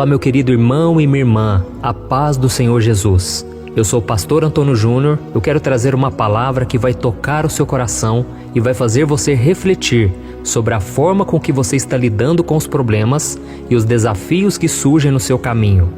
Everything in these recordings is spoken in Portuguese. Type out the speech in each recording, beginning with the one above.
Olá, meu querido irmão e minha irmã, a paz do Senhor Jesus. Eu sou o pastor Antônio Júnior. Eu quero trazer uma palavra que vai tocar o seu coração e vai fazer você refletir sobre a forma com que você está lidando com os problemas e os desafios que surgem no seu caminho.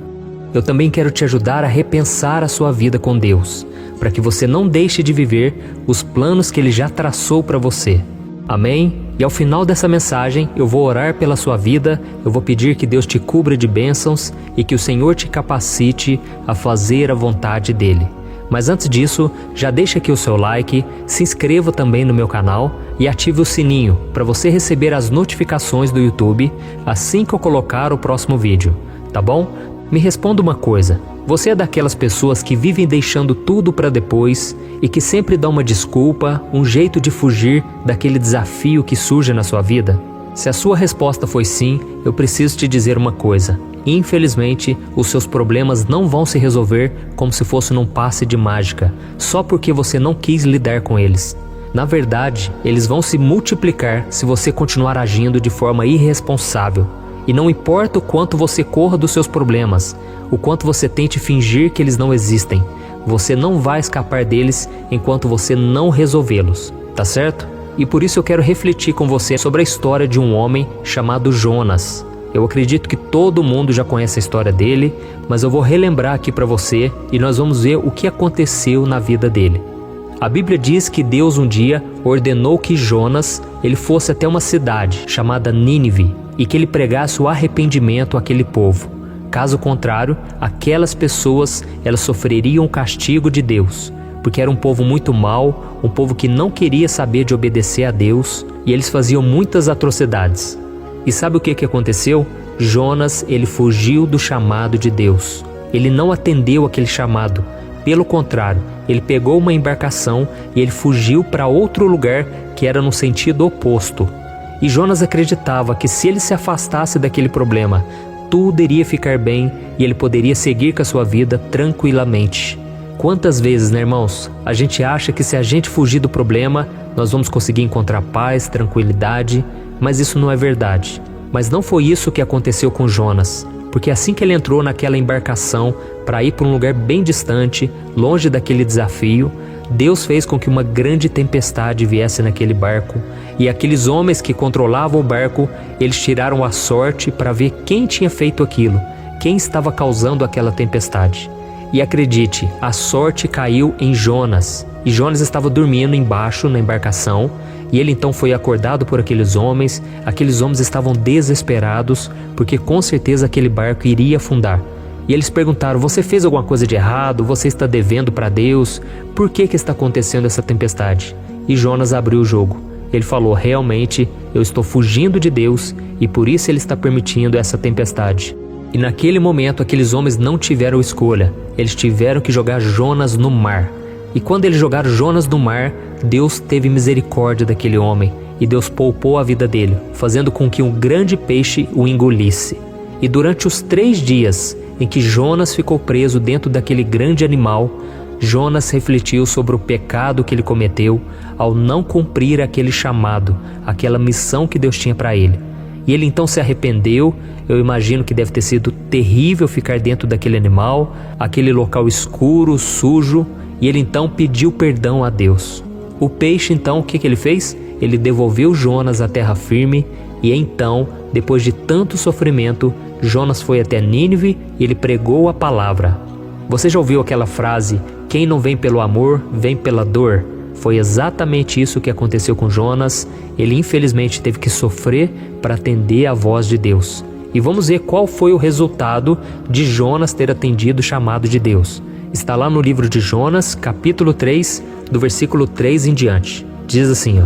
Eu também quero te ajudar a repensar a sua vida com Deus, para que você não deixe de viver os planos que Ele já traçou para você. Amém? E ao final dessa mensagem, eu vou orar pela sua vida, eu vou pedir que Deus te cubra de bênçãos e que o Senhor te capacite a fazer a vontade dEle. Mas antes disso, já deixa aqui o seu like, se inscreva também no meu canal e ative o sininho para você receber as notificações do YouTube assim que eu colocar o próximo vídeo, tá bom? Me responda uma coisa, você é daquelas pessoas que vivem deixando tudo para depois e que sempre dá uma desculpa, um jeito de fugir daquele desafio que surge na sua vida? Se a sua resposta foi sim, eu preciso te dizer uma coisa. Infelizmente, os seus problemas não vão se resolver como se fosse num passe de mágica, só porque você não quis lidar com eles. Na verdade, eles vão se multiplicar se você continuar agindo de forma irresponsável. E não importa o quanto você corra dos seus problemas, o quanto você tente fingir que eles não existem, você não vai escapar deles enquanto você não resolvê-los, tá certo? E por isso eu quero refletir com você sobre a história de um homem chamado Jonas. Eu acredito que todo mundo já conhece a história dele, mas eu vou relembrar aqui para você e nós vamos ver o que aconteceu na vida dele. A Bíblia diz que Deus um dia ordenou que Jonas ele fosse até uma cidade chamada Nínive e que ele pregasse o arrependimento àquele povo. Caso contrário, aquelas pessoas elas sofreriam o castigo de Deus, porque era um povo muito mau, um povo que não queria saber de obedecer a Deus e eles faziam muitas atrocidades. E sabe o que aconteceu? Jonas ele fugiu do chamado de Deus. Ele não atendeu aquele chamado. Pelo contrário, ele pegou uma embarcação e ele fugiu para outro lugar que era no sentido oposto. E Jonas acreditava que se ele se afastasse daquele problema, tudo iria ficar bem e ele poderia seguir com a sua vida tranquilamente. Quantas vezes, né, irmãos, a gente acha que se a gente fugir do problema, nós vamos conseguir encontrar paz, tranquilidade, mas isso não é verdade. Mas não foi isso que aconteceu com Jonas, porque assim que ele entrou naquela embarcação para ir para um lugar bem distante, longe daquele desafio, Deus fez com que uma grande tempestade viesse naquele barco e aqueles homens que controlavam o barco, eles tiraram a sorte para ver quem tinha feito aquilo, quem estava causando aquela tempestade. E acredite, a sorte caiu em Jonas. E Jonas estava dormindo embaixo na embarcação e ele então foi acordado por aqueles homens estavam desesperados porque com certeza aquele barco iria afundar. E eles perguntaram, você fez alguma coisa de errado? Você está devendo para Deus? Por que está acontecendo essa tempestade? E Jonas abriu o jogo. Ele falou, realmente eu estou fugindo de Deus e por isso Ele está permitindo essa tempestade. E naquele momento aqueles homens não tiveram escolha. Eles tiveram que jogar Jonas no mar. E quando eles jogaram Jonas no mar, Deus teve misericórdia daquele homem e Deus poupou a vida dele, fazendo com que um grande peixe o engolisse. E durante os 3 dias em que Jonas ficou preso dentro daquele grande animal, Jonas refletiu sobre o pecado que ele cometeu ao não cumprir aquele chamado, aquela missão que Deus tinha para ele. E ele então se arrependeu. Eu imagino que deve ter sido terrível ficar dentro daquele animal, aquele local escuro, sujo, e ele então pediu perdão a Deus. O peixe então, o que ele fez? Ele devolveu Jonas à terra firme e então, depois de tanto sofrimento, Jonas foi até Nínive e ele pregou a palavra. Você já ouviu aquela frase, quem não vem pelo amor, vem pela dor? Foi exatamente isso que aconteceu com Jonas. Ele infelizmente teve que sofrer para atender a voz de Deus. E vamos ver qual foi o resultado de Jonas ter atendido o chamado de Deus. Está lá no livro de Jonas, capítulo 3, do versículo 3 em diante. Diz assim,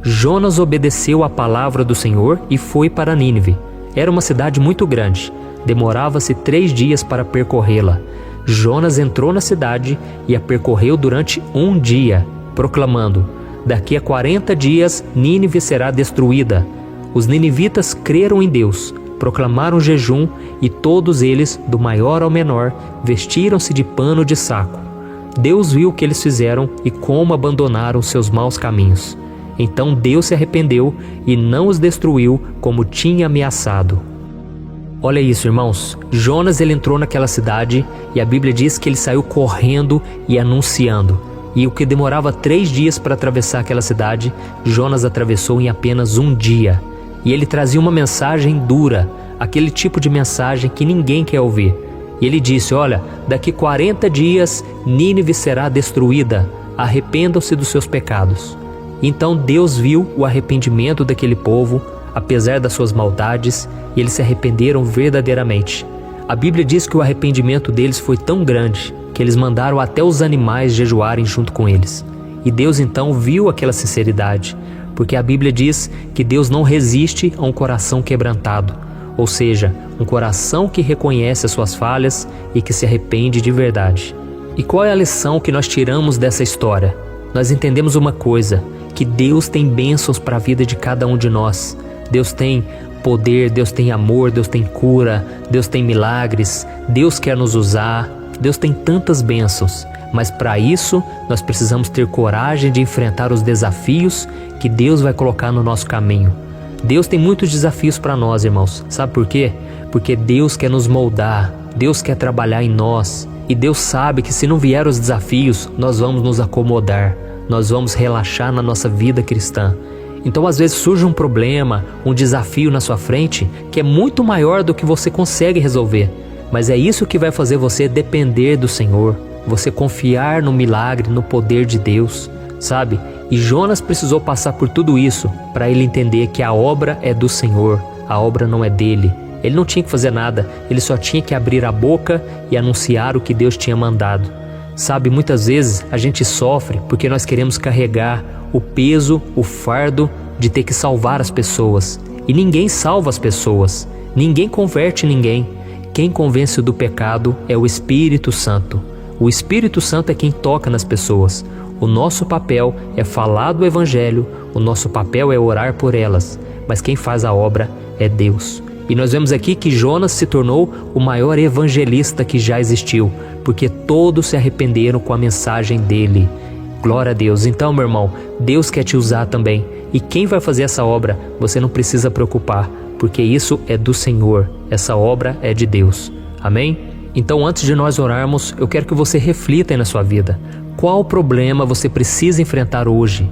Jonas obedeceu à palavra do Senhor e foi para Nínive. Era uma cidade muito grande. Demorava-se 3 dias para percorrê-la. Jonas entrou na cidade e a percorreu durante 1 dia, proclamando, daqui a 40 dias Nínive será destruída. Os ninivitas creram em Deus, proclamaram jejum e todos eles, do maior ao menor, vestiram-se de pano de saco. Deus viu o que eles fizeram e como abandonaram seus maus caminhos. Então Deus se arrependeu e não os destruiu como tinha ameaçado. Olha isso, irmãos. Jonas, ele entrou naquela cidade e a Bíblia diz que ele saiu correndo e anunciando. E o que demorava 3 dias para atravessar aquela cidade, Jonas atravessou em apenas 1 dia. E ele trazia uma mensagem dura, aquele tipo de mensagem que ninguém quer ouvir. E ele disse: olha, daqui 40 dias Nínive será destruída, arrependam-se dos seus pecados. Então Deus viu o arrependimento daquele povo, apesar das suas maldades, e eles se arrependeram verdadeiramente. A Bíblia diz que o arrependimento deles foi tão grande que eles mandaram até os animais jejuarem junto com eles. E Deus então viu aquela sinceridade, porque a Bíblia diz que Deus não resiste a um coração quebrantado, ou seja, um coração que reconhece as suas falhas e que se arrepende de verdade. E qual é a lição que nós tiramos dessa história? Nós entendemos uma coisa, que Deus tem bênçãos para a vida de cada um de nós. Deus tem poder, Deus tem amor, Deus tem cura, Deus tem milagres, Deus quer nos usar, Deus tem tantas bênçãos. Mas para isso, nós precisamos ter coragem de enfrentar os desafios que Deus vai colocar no nosso caminho. Deus tem muitos desafios para nós, irmãos. Sabe por quê? Porque Deus quer nos moldar, Deus quer trabalhar em nós. E Deus sabe que se não vier os desafios, nós vamos nos acomodar, nós vamos relaxar na nossa vida cristã. Então às vezes surge um problema, um desafio na sua frente que é muito maior do que você consegue resolver. Mas é isso que vai fazer você depender do Senhor, você confiar no milagre, no poder de Deus, sabe? E Jonas precisou passar por tudo isso para ele entender que a obra é do Senhor, a obra não é dele. Ele não tinha que fazer nada, ele só tinha que abrir a boca e anunciar o que Deus tinha mandado. Sabe, muitas vezes a gente sofre porque nós queremos carregar o peso, o fardo de ter que salvar as pessoas. E ninguém salva as pessoas, ninguém converte ninguém. Quem convence do pecado é o Espírito Santo. O Espírito Santo é quem toca nas pessoas. O nosso papel é falar do Evangelho, o nosso papel é orar por elas, mas quem faz a obra é Deus. E nós vemos aqui que Jonas se tornou o maior evangelista que já existiu, porque todos se arrependeram com a mensagem dele. Glória a Deus. Então, meu irmão, Deus quer te usar também. E quem vai fazer essa obra, você não precisa preocupar, porque isso é do Senhor, essa obra é de Deus. Amém? Então, antes de nós orarmos, eu quero que você reflita aí na sua vida. Qual problema você precisa enfrentar hoje?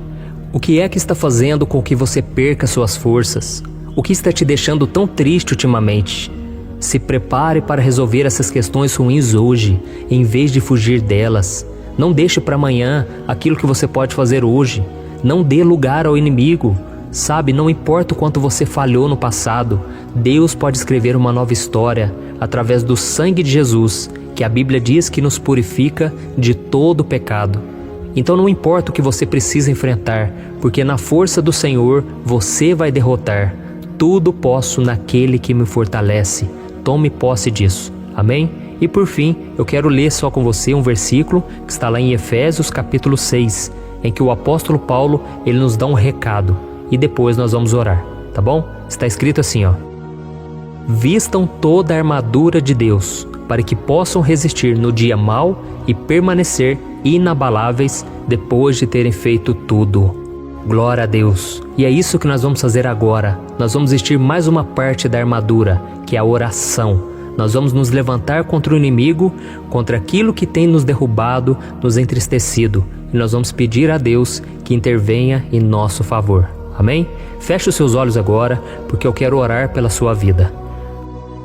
O que é que está fazendo com que você perca suas forças? O que está te deixando tão triste ultimamente? Se prepare para resolver essas questões ruins hoje, em vez de fugir delas. Não deixe para amanhã aquilo que você pode fazer hoje. Não dê lugar ao inimigo. Sabe, não importa o quanto você falhou no passado, Deus pode escrever uma nova história através do sangue de Jesus, que a Bíblia diz que nos purifica de todo pecado. Então não importa o que você precisa enfrentar, porque na força do Senhor você vai derrotar. Tudo posso naquele que me fortalece. Tome posse disso. Amém? E por fim, eu quero ler só com você um versículo que está lá em Efésios capítulo 6, em que o apóstolo Paulo, ele nos dá um recado. E depois nós vamos orar, tá bom? Está escrito assim, ó: vistam toda a armadura de Deus, para que possam resistir no dia mau e permanecer inabaláveis depois de terem feito tudo. Glória a Deus. E é isso que nós vamos fazer agora. Nós vamos vestir mais uma parte da armadura, que é a oração. Nós vamos nos levantar contra o inimigo, contra aquilo que tem nos derrubado, nos entristecido. E nós vamos pedir a Deus que intervenha em nosso favor. Amém? Feche os seus olhos agora, porque eu quero orar pela sua vida.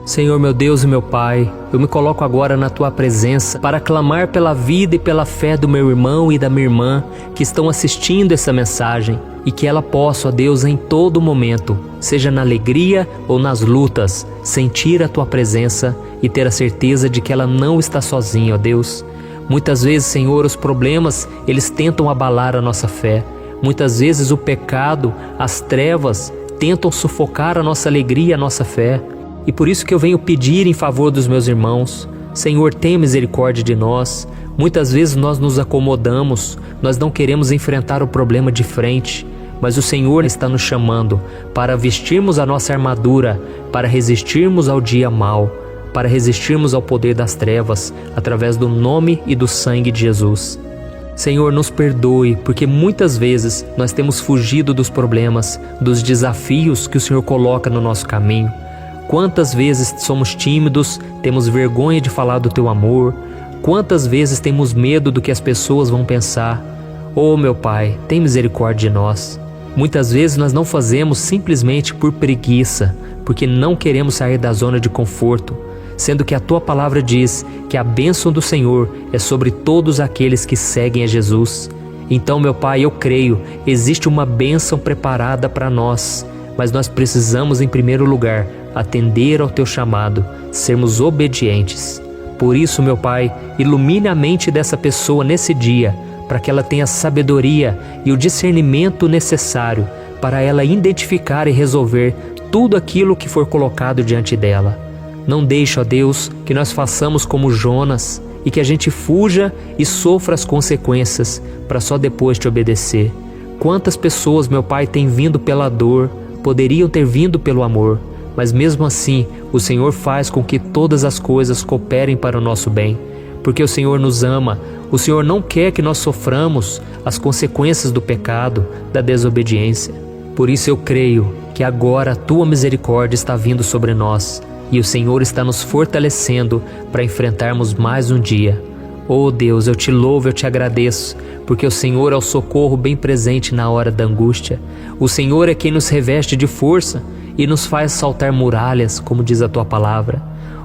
Senhor, meu Deus e meu Pai, eu me coloco agora na Tua presença para clamar pela vida e pela fé do meu irmão e da minha irmã que estão assistindo essa mensagem e que ela possa, ó Deus, em todo momento, seja na alegria ou nas lutas, sentir a Tua presença e ter a certeza de que ela não está sozinha, ó Deus. Muitas vezes, Senhor, os problemas, eles tentam abalar a nossa fé. Muitas vezes o pecado, as trevas, tentam sufocar a nossa alegria e a nossa fé. E por isso que eu venho pedir em favor dos meus irmãos. Senhor, tenha misericórdia de nós. Muitas vezes nós nos acomodamos, nós não queremos enfrentar o problema de frente, mas o Senhor está nos chamando para vestirmos a nossa armadura, para resistirmos ao dia mau, para resistirmos ao poder das trevas, através do nome e do sangue de Jesus. Senhor, nos perdoe, porque muitas vezes nós temos fugido dos problemas, dos desafios que o Senhor coloca no nosso caminho. Quantas vezes somos tímidos, temos vergonha de falar do teu amor, quantas vezes temos medo do que as pessoas vão pensar. Oh, meu Pai, tem misericórdia de nós. Muitas vezes nós não fazemos simplesmente por preguiça, porque não queremos sair da zona de conforto, sendo que a tua palavra diz que a bênção do Senhor é sobre todos aqueles que seguem a Jesus. Então, meu Pai, eu creio, existe uma bênção preparada para nós, mas nós precisamos, em primeiro lugar, atender ao teu chamado, sermos obedientes. Por isso, meu Pai, ilumine a mente dessa pessoa nesse dia, para que ela tenha sabedoria e o discernimento necessário para ela identificar e resolver tudo aquilo que for colocado diante dela. Não deixe, ó Deus, que nós façamos como Jonas e que a gente fuja e sofra as consequências para só depois te obedecer. Quantas pessoas, meu Pai, têm vindo pela dor, poderiam ter vindo pelo amor, mas mesmo assim o Senhor faz com que todas as coisas cooperem para o nosso bem, porque o Senhor nos ama. O Senhor não quer que nós soframos as consequências do pecado, da desobediência. Por isso eu creio que agora a tua misericórdia está vindo sobre nós e o Senhor está nos fortalecendo para enfrentarmos mais um dia. Oh Deus, eu te louvo, eu te agradeço, porque o Senhor é o socorro bem presente na hora da angústia. O Senhor é quem nos reveste de força e nos faz saltar muralhas, como diz a tua palavra.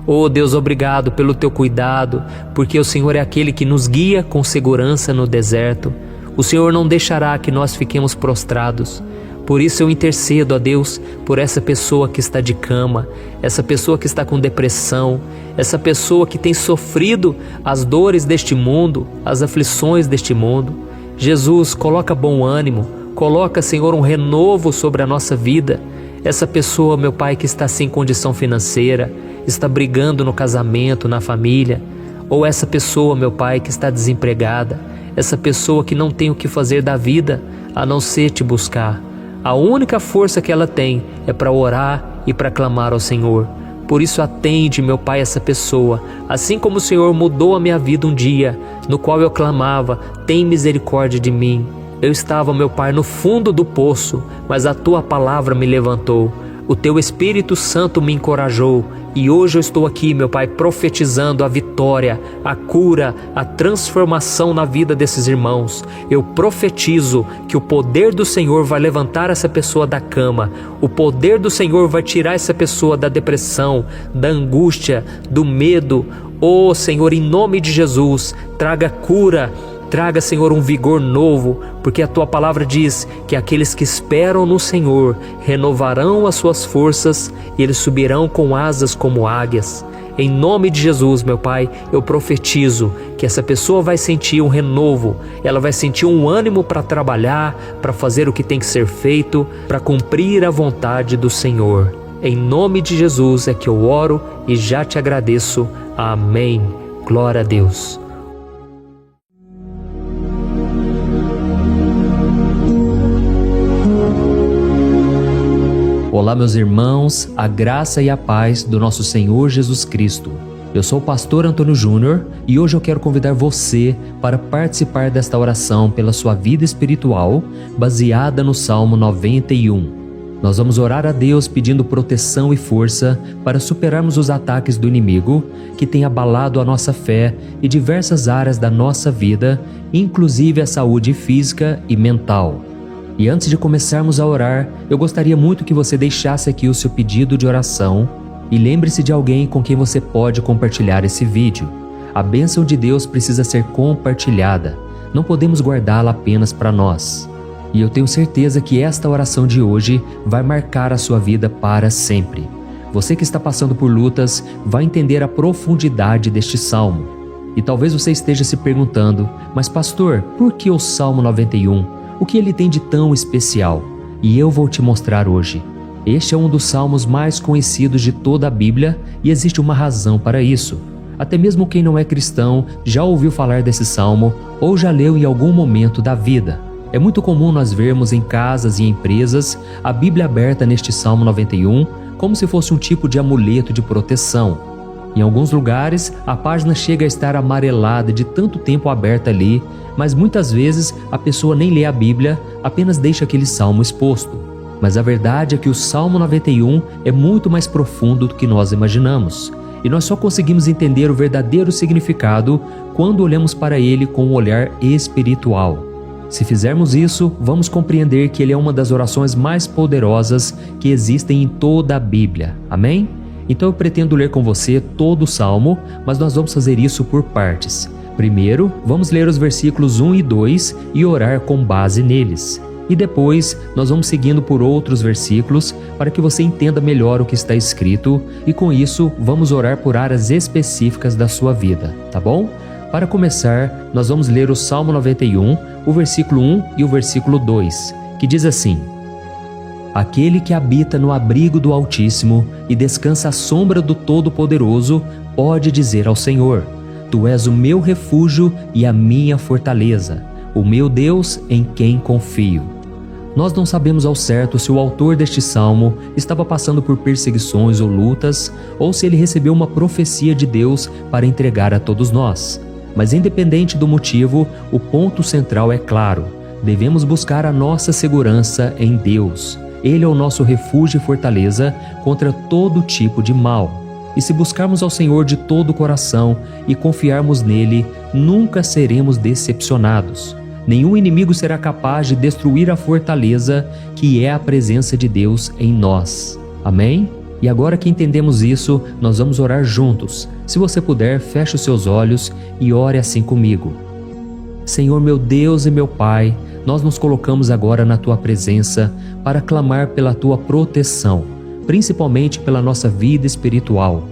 Oh Deus, obrigado pelo teu cuidado, porque o Senhor é aquele que nos guia com segurança no deserto. O Senhor não deixará que nós fiquemos prostrados. Por isso eu intercedo, ó Deus, por essa pessoa que está de cama, essa pessoa que está com depressão, essa pessoa que tem sofrido as dores deste mundo, as aflições deste mundo. Jesus, coloca bom ânimo, coloca, Senhor, um renovo sobre a nossa vida. Essa pessoa, meu Pai, que está sem condição financeira, está brigando no casamento, na família, ou essa pessoa, meu Pai, que está desempregada, essa pessoa que não tem o que fazer da vida a não ser te buscar. A única força que ela tem é para orar e para clamar ao Senhor. Por isso atende, meu Pai, essa pessoa, assim como o Senhor mudou a minha vida um dia, no qual eu clamava, tem misericórdia de mim. Eu estava, meu Pai, no fundo do poço, mas a tua palavra me levantou. O teu Espírito Santo me encorajou e hoje eu estou aqui, meu Pai, profetizando a vitória, a cura, a transformação na vida desses irmãos. Eu profetizo que o poder do Senhor vai levantar essa pessoa da cama, o poder do Senhor vai tirar essa pessoa da depressão, da angústia, do medo. Oh Senhor, em nome de Jesus, traga cura. Traga, Senhor, um vigor novo, porque a Tua palavra diz que aqueles que esperam no Senhor renovarão as suas forças e eles subirão com asas como águias. Em nome de Jesus, meu Pai, eu profetizo que essa pessoa vai sentir um renovo, ela vai sentir um ânimo para trabalhar, para fazer o que tem que ser feito, para cumprir a vontade do Senhor. Em nome de Jesus é que eu oro e já te agradeço. Amém. Glória a Deus. Olá, meus irmãos, a graça e a paz do nosso Senhor Jesus Cristo. Eu sou o pastor Antônio Júnior e hoje eu quero convidar você para participar desta oração pela sua vida espiritual, baseada no Salmo 91. Nós vamos orar a Deus pedindo proteção e força para superarmos os ataques do inimigo que tem abalado a nossa fé e diversas áreas da nossa vida, inclusive a saúde física e mental. E antes de começarmos a orar, eu gostaria muito que você deixasse aqui o seu pedido de oração e lembre-se de alguém com quem você pode compartilhar esse vídeo. A bênção de Deus precisa ser compartilhada, não podemos guardá-la apenas para nós. E eu tenho certeza que esta oração de hoje vai marcar a sua vida para sempre. Você que está passando por lutas vai entender a profundidade deste salmo. E talvez você esteja se perguntando, mas pastor, por que o Salmo 91? O que ele tem de tão especial? E eu vou te mostrar hoje. Este é um dos salmos mais conhecidos de toda a Bíblia e existe uma razão para isso. Até mesmo quem não é cristão já ouviu falar desse salmo ou já leu em algum momento da vida. É muito comum nós vermos em casas e empresas a Bíblia aberta neste Salmo 91 como se fosse um tipo de amuleto de proteção. Em alguns lugares, a página chega a estar amarelada de tanto tempo aberta ali, mas muitas vezes a pessoa nem lê a Bíblia, apenas deixa aquele salmo exposto. Mas a verdade é que o Salmo 91 é muito mais profundo do que nós imaginamos. E nós só conseguimos entender o verdadeiro significado quando olhamos para ele com um olhar espiritual. Se fizermos isso, vamos compreender que ele é uma das orações mais poderosas que existem em toda a Bíblia. Amém? Então eu pretendo ler com você todo o Salmo, mas nós vamos fazer isso por partes. Primeiro, vamos ler os versículos 1 e 2 e orar com base neles. E depois, nós vamos seguindo por outros versículos para que você entenda melhor o que está escrito e com isso, vamos orar por áreas específicas da sua vida, tá bom? Para começar, nós vamos ler o Salmo 91, o versículo 1 e o versículo 2, que diz assim: Aquele que habita no abrigo do Altíssimo e descansa à sombra do Todo-Poderoso pode dizer ao Senhor: Tu és o meu refúgio e a minha fortaleza, o meu Deus em quem confio. Nós não sabemos ao certo se o autor deste salmo estava passando por perseguições ou lutas, ou se ele recebeu uma profecia de Deus para entregar a todos nós. Mas independente do motivo, o ponto central é claro: devemos buscar a nossa segurança em Deus. Ele é o nosso refúgio e fortaleza contra todo tipo de mal. E se buscarmos ao Senhor de todo o coração e confiarmos nele, nunca seremos decepcionados. Nenhum inimigo será capaz de destruir a fortaleza que é a presença de Deus em nós. Amém? E agora que entendemos isso, nós vamos orar juntos. Se você puder, feche os seus olhos e ore assim comigo. Senhor meu Deus e meu Pai, nós nos colocamos agora na Tua presença para clamar pela Tua proteção, principalmente pela nossa vida espiritual.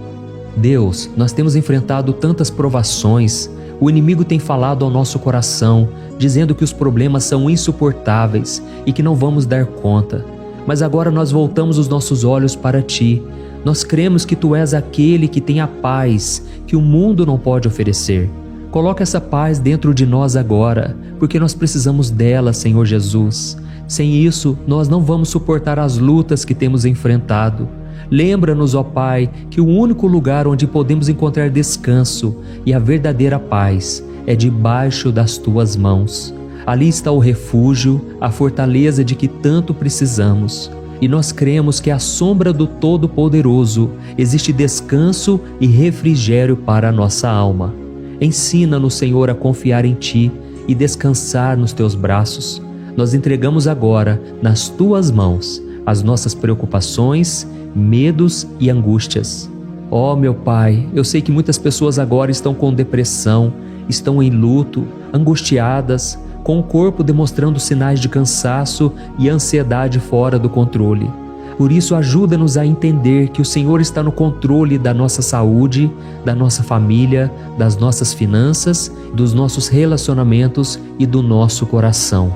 Deus, nós temos enfrentado tantas provações, o inimigo tem falado ao nosso coração, dizendo que os problemas são insuportáveis e que não vamos dar conta. Mas agora nós voltamos os nossos olhos para Ti. Nós cremos que Tu és aquele que tem a paz que o mundo não pode oferecer. Coloca essa paz dentro de nós agora, porque nós precisamos dela, Senhor Jesus. Sem isso, nós não vamos suportar as lutas que temos enfrentado. Lembra-nos, ó Pai, que o único lugar onde podemos encontrar descanso e a verdadeira paz é debaixo das Tuas mãos. Ali está o refúgio, a fortaleza de que tanto precisamos. E nós cremos que à sombra do Todo-Poderoso existe descanso e refrigério para a nossa alma. Ensina-nos, Senhor, a confiar em Ti e descansar nos Teus braços. Nós entregamos agora nas Tuas mãos as nossas preocupações, medos e angústias. Ó meu Pai, eu sei que muitas pessoas agora estão com depressão, estão em luto, angustiadas, com o corpo demonstrando sinais de cansaço e ansiedade fora do controle. Por isso, ajuda-nos a entender que o Senhor está no controle da nossa saúde, da nossa família, das nossas finanças, dos nossos relacionamentos e do nosso coração.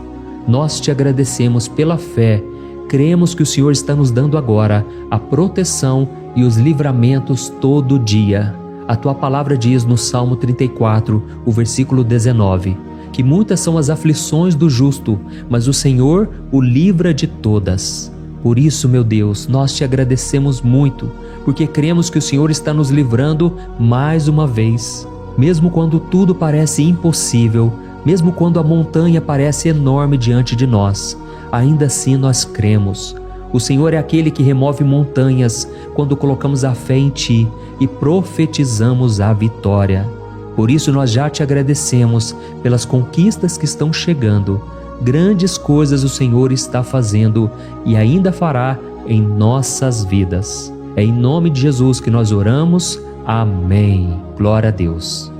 Nós Te agradecemos pela fé. Cremos que o Senhor está nos dando agora a proteção e os livramentos todo dia. A Tua palavra diz no Salmo 34, o versículo 19, que muitas são as aflições do justo, mas o Senhor o livra de todas. Por isso, meu Deus, nós Te agradecemos muito, porque cremos que o Senhor está nos livrando mais uma vez. Mesmo quando tudo parece impossível, mesmo quando a montanha parece enorme diante de nós, ainda assim nós cremos. O Senhor é aquele que remove montanhas quando colocamos a fé em Ti e profetizamos a vitória. Por isso nós já Te agradecemos pelas conquistas que estão chegando. Grandes coisas o Senhor está fazendo e ainda fará em nossas vidas. É em nome de Jesus que nós oramos. Amém. Glória a Deus.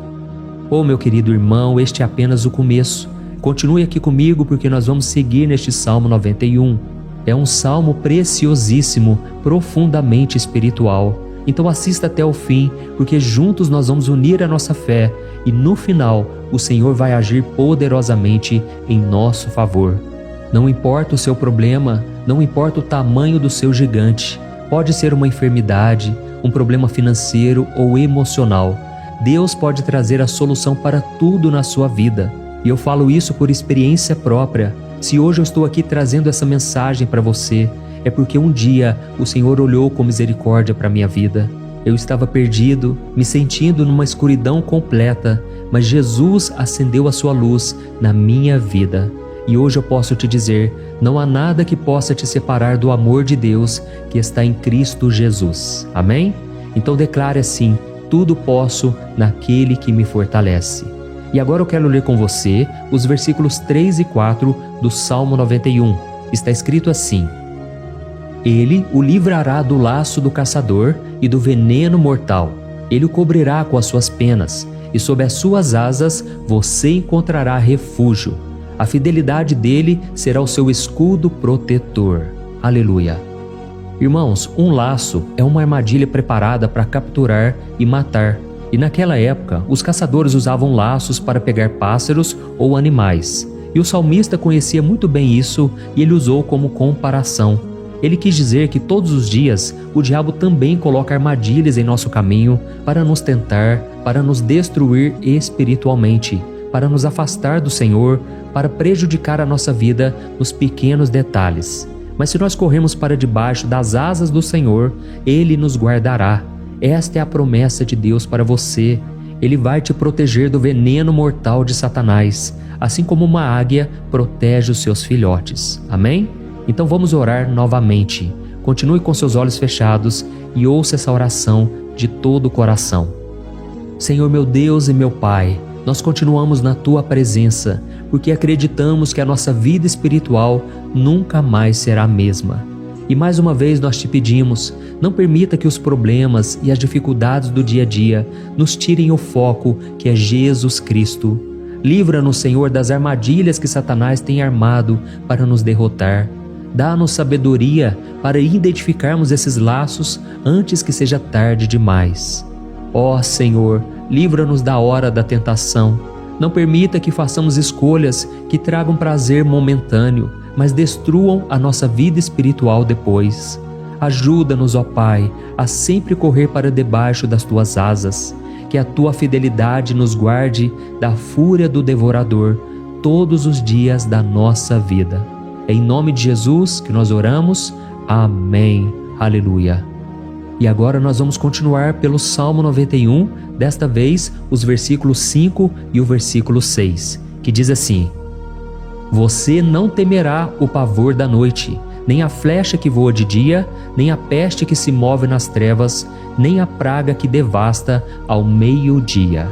Oh, meu querido irmão, este é apenas o começo. Continue aqui comigo porque nós vamos seguir neste Salmo 91. É um salmo preciosíssimo, profundamente espiritual. Então assista até o fim, porque juntos nós vamos unir a nossa fé e no final o Senhor vai agir poderosamente em nosso favor. Não importa o seu problema, não importa o tamanho do seu gigante. Pode ser uma enfermidade, um problema financeiro ou emocional. Deus pode trazer a solução para tudo na sua vida. E eu falo isso por experiência própria. Se hoje eu estou aqui trazendo essa mensagem para você, é porque um dia o Senhor olhou com misericórdia para a minha vida. Eu estava perdido, me sentindo numa escuridão completa, mas Jesus acendeu a sua luz na minha vida. E hoje eu posso te dizer, não há nada que possa te separar do amor de Deus que está em Cristo Jesus. Amém? Então declare assim: tudo posso naquele que me fortalece. E agora eu quero ler com você os versículos 3 e 4 do Salmo 91. Está escrito assim: Ele o livrará do laço do caçador e do veneno mortal. Ele o cobrirá com as suas penas, e sob as suas asas você encontrará refúgio. A fidelidade dele será o seu escudo protetor. Aleluia. Irmãos, um laço é uma armadilha preparada para capturar e matar. E naquela época, os caçadores usavam laços para pegar pássaros ou animais. E o salmista conhecia muito bem isso e ele usou como comparação. Ele quis dizer que todos os dias o diabo também coloca armadilhas em nosso caminho para nos tentar, para nos destruir espiritualmente, para nos afastar do Senhor, para prejudicar a nossa vida nos pequenos detalhes. Mas se nós corrermos para debaixo das asas do Senhor, Ele nos guardará. Esta é a promessa de Deus para você. Ele vai te proteger do veneno mortal de Satanás, assim como uma águia protege os seus filhotes. Amém? Então vamos orar novamente. Continue com seus olhos fechados e ouça essa oração de todo o coração. Senhor meu Deus e meu Pai, nós continuamos na Tua presença, porque acreditamos que a nossa vida espiritual nunca mais será a mesma. E mais uma vez nós te pedimos, não permita que os problemas e as dificuldades do dia a dia nos tirem o foco que é Jesus Cristo. Livra-nos, Senhor, das armadilhas que Satanás tem armado para nos derrotar. Dá-nos sabedoria para identificarmos esses laços antes que seja tarde demais. Ó Senhor, livra-nos da hora da tentação. Não permita que façamos escolhas que tragam prazer momentâneo, mas destruam a nossa vida espiritual depois. Ajuda-nos, ó Pai, a sempre correr para debaixo das Tuas asas, que a Tua fidelidade nos guarde da fúria do devorador todos os dias da nossa vida. É em nome de Jesus que nós oramos. Amém. Aleluia. E agora nós vamos continuar pelo Salmo 91, desta vez os versículos 5 e o versículo 6, que diz assim: Você não temerá o pavor da noite, nem a flecha que voa de dia, nem a peste que se move nas trevas, nem a praga que devasta ao meio-dia.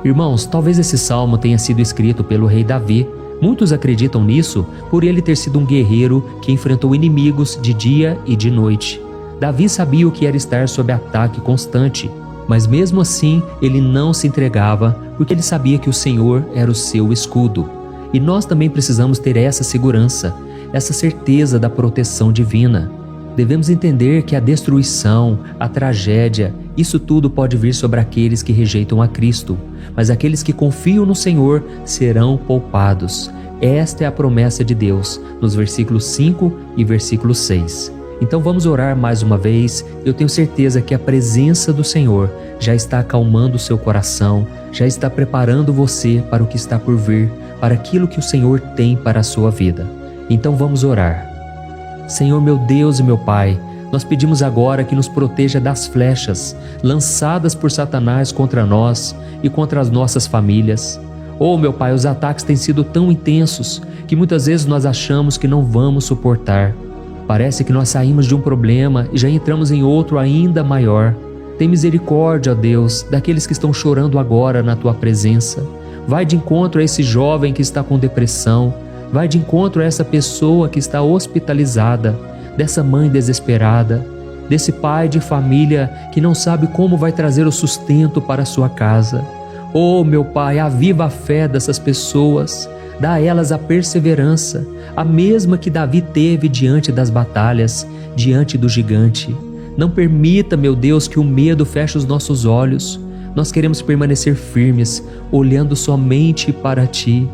Irmãos, talvez esse salmo tenha sido escrito pelo rei Davi. Muitos acreditam nisso por ele ter sido um guerreiro que enfrentou inimigos de dia e de noite. Davi sabia o que era estar sob ataque constante, mas mesmo assim ele não se entregava porque ele sabia que o Senhor era o seu escudo. E nós também precisamos ter essa segurança, essa certeza da proteção divina. Devemos entender que a destruição, a tragédia, isso tudo pode vir sobre aqueles que rejeitam a Cristo, mas aqueles que confiam no Senhor serão poupados. Esta é a promessa de Deus, nos versículos 5 e versículo 6. Então vamos orar mais uma vez. Eu tenho certeza que a presença do Senhor já está acalmando o seu coração, já está preparando você para o que está por vir, para aquilo que o Senhor tem para a sua vida. Então vamos orar. Senhor meu Deus e meu Pai, nós pedimos agora que nos proteja das flechas lançadas por Satanás contra nós e contra as nossas famílias. Oh meu Pai, os ataques têm sido tão intensos que muitas vezes nós achamos que não vamos suportar. Parece que nós saímos de um problema e já entramos em outro ainda maior. Tem misericórdia, ó Deus, daqueles que estão chorando agora na Tua presença. Vai de encontro a esse jovem que está com depressão. Vai de encontro a essa pessoa que está hospitalizada, dessa mãe desesperada, desse pai de família que não sabe como vai trazer o sustento para a sua casa. Oh, meu Pai, aviva a fé dessas pessoas. Dá a elas a perseverança, a mesma que Davi teve diante das batalhas, diante do gigante. Não permita, meu Deus, que o medo feche os nossos olhos. Nós queremos permanecer firmes, olhando somente para Ti.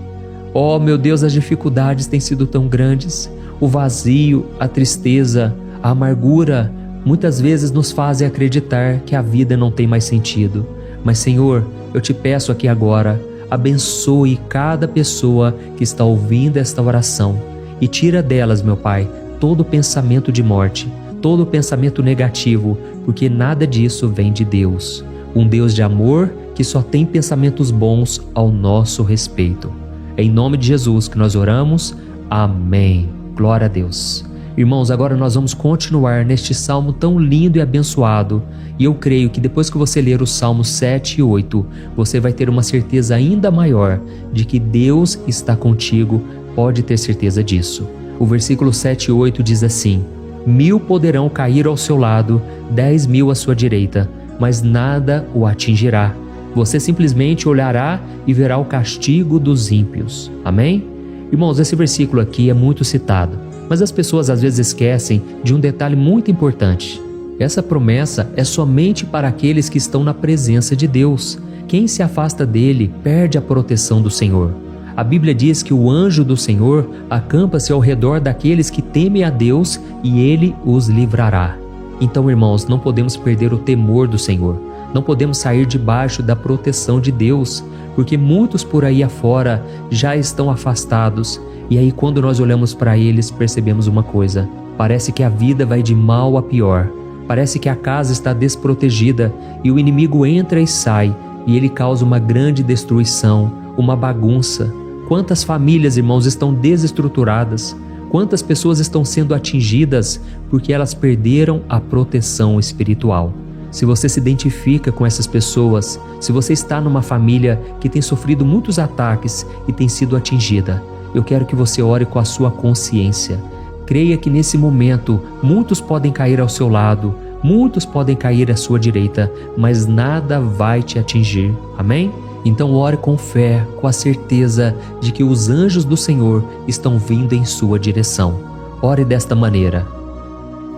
Oh, meu Deus, as dificuldades têm sido tão grandes. O vazio, a tristeza, a amargura, muitas vezes nos fazem acreditar que a vida não tem mais sentido. Mas, Senhor, eu te peço aqui agora, abençoe cada pessoa que está ouvindo esta oração e tira delas, meu Pai, todo pensamento de morte, todo pensamento negativo, porque nada disso vem de Deus. Um Deus de amor que só tem pensamentos bons ao nosso respeito. É em nome de Jesus que nós oramos. Amém. Glória a Deus. Irmãos, agora nós vamos continuar neste salmo tão lindo e abençoado. E eu creio que depois que você ler os salmos 7 e 8, você vai ter uma certeza ainda maior de que Deus está contigo. Pode ter certeza disso. O versículo 7 e 8 diz assim: 1000 poderão cair ao seu lado, 10.000 à sua direita, mas nada o atingirá. Você simplesmente olhará e verá o castigo dos ímpios. Amém? Irmãos, esse versículo aqui é muito citado, mas as pessoas às vezes esquecem de um detalhe muito importante. Essa promessa é somente para aqueles que estão na presença de Deus. Quem se afasta dele perde a proteção do Senhor. A Bíblia diz que o anjo do Senhor acampa-se ao redor daqueles que temem a Deus e ele os livrará. Então, irmãos, não podemos perder o temor do Senhor. Não podemos sair debaixo da proteção de Deus, porque muitos por aí afora já estão afastados. E aí, quando nós olhamos para eles, percebemos uma coisa: parece que a vida vai de mal a pior. Parece que a casa está desprotegida e o inimigo entra e sai, e ele causa uma grande destruição, uma bagunça. Quantas famílias, irmãos, estão desestruturadas? Quantas pessoas estão sendo atingidas porque elas perderam a proteção espiritual? Se você se identifica com essas pessoas, se você está numa família que tem sofrido muitos ataques e tem sido atingida, eu quero que você ore com a sua consciência. Creia que nesse momento muitos podem cair ao seu lado, muitos podem cair à sua direita, mas nada vai te atingir. Amém? Então ore com fé, com a certeza de que os anjos do Senhor estão vindo em sua direção. Ore desta maneira: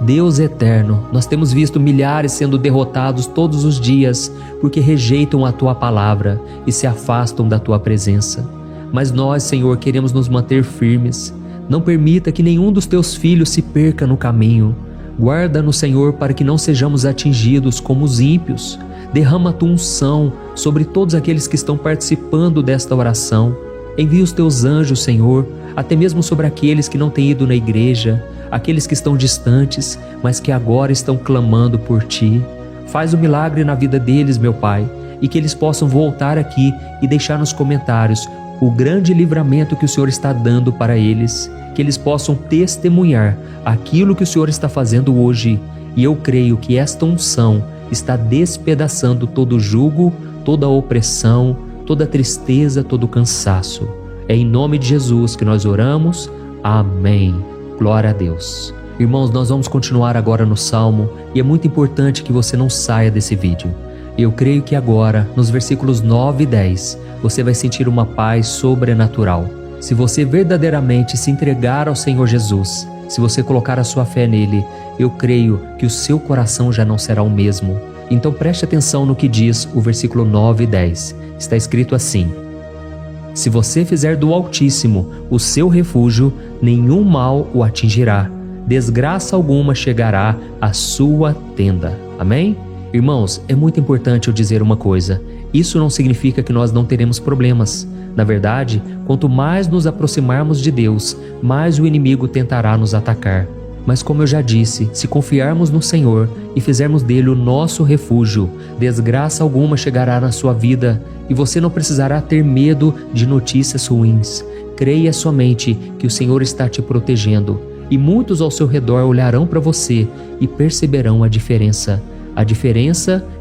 Deus eterno, nós temos visto milhares sendo derrotados todos os dias porque rejeitam a Tua palavra e se afastam da Tua presença. Mas nós, Senhor, queremos nos manter firmes. Não permita que nenhum dos Teus filhos se perca no caminho. Guarda-nos, Senhor, para que não sejamos atingidos como os ímpios. Derrama a Tua unção sobre todos aqueles que estão participando desta oração. Envia os Teus anjos, Senhor, até mesmo sobre aqueles que não têm ido na igreja, aqueles que estão distantes, mas que agora estão clamando por Ti. Faz o milagre na vida deles, meu Pai, e que eles possam voltar aqui e deixar nos comentários o grande livramento que o Senhor está dando para eles, que eles possam testemunhar aquilo que o Senhor está fazendo hoje. E eu creio que esta unção está despedaçando todo jugo, toda opressão, toda tristeza, todo cansaço. É em nome de Jesus que nós oramos. Amém. Glória a Deus. Irmãos, nós vamos continuar agora no Salmo e é muito importante que você não saia desse vídeo. Eu creio que agora, nos versículos 9 e 10, você vai sentir uma paz sobrenatural. Se você verdadeiramente se entregar ao Senhor Jesus, se você colocar a sua fé nele, eu creio que o seu coração já não será o mesmo. Então preste atenção no que diz o versículo 9 e 10. Está escrito assim: se você fizer do Altíssimo o seu refúgio, nenhum mal o atingirá, desgraça alguma chegará à sua tenda. Amém? Irmãos, é muito importante eu dizer uma coisa: isso não significa que nós não teremos problemas. Na verdade, quanto mais nos aproximarmos de Deus, mais o inimigo tentará nos atacar. Mas como eu já disse, se confiarmos no Senhor e fizermos dele o nosso refúgio, desgraça alguma chegará na sua vida e você não precisará ter medo de notícias ruins. Creia somente que o Senhor está te protegendo e muitos ao seu redor olharão para você e perceberão a diferença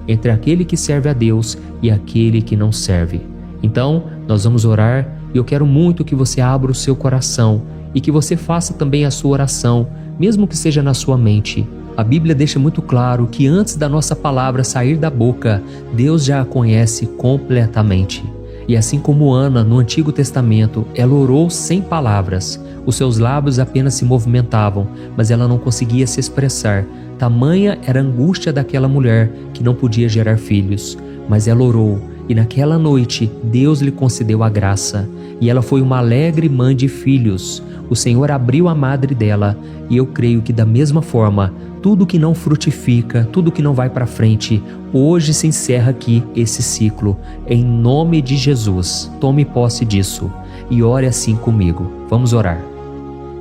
entre aquele que serve a Deus e aquele que não serve. Então, nós vamos orar e eu quero muito que você abra o seu coração e que você faça também a sua oração, mesmo que seja na sua mente. A Bíblia deixa muito claro que antes da nossa palavra sair da boca, Deus já a conhece completamente. E assim como Ana no Antigo Testamento, ela orou sem palavras. Os seus lábios apenas se movimentavam, mas ela não conseguia se expressar. Tamanha era a angústia daquela mulher que não podia gerar filhos. Mas ela orou, e naquela noite Deus lhe concedeu a graça. E ela foi uma alegre mãe de filhos. O Senhor abriu a madre dela, e eu creio que da mesma forma, tudo que não frutifica, tudo que não vai para frente, hoje se encerra aqui esse ciclo. Em nome de Jesus, tome posse disso e ore assim comigo. Vamos orar.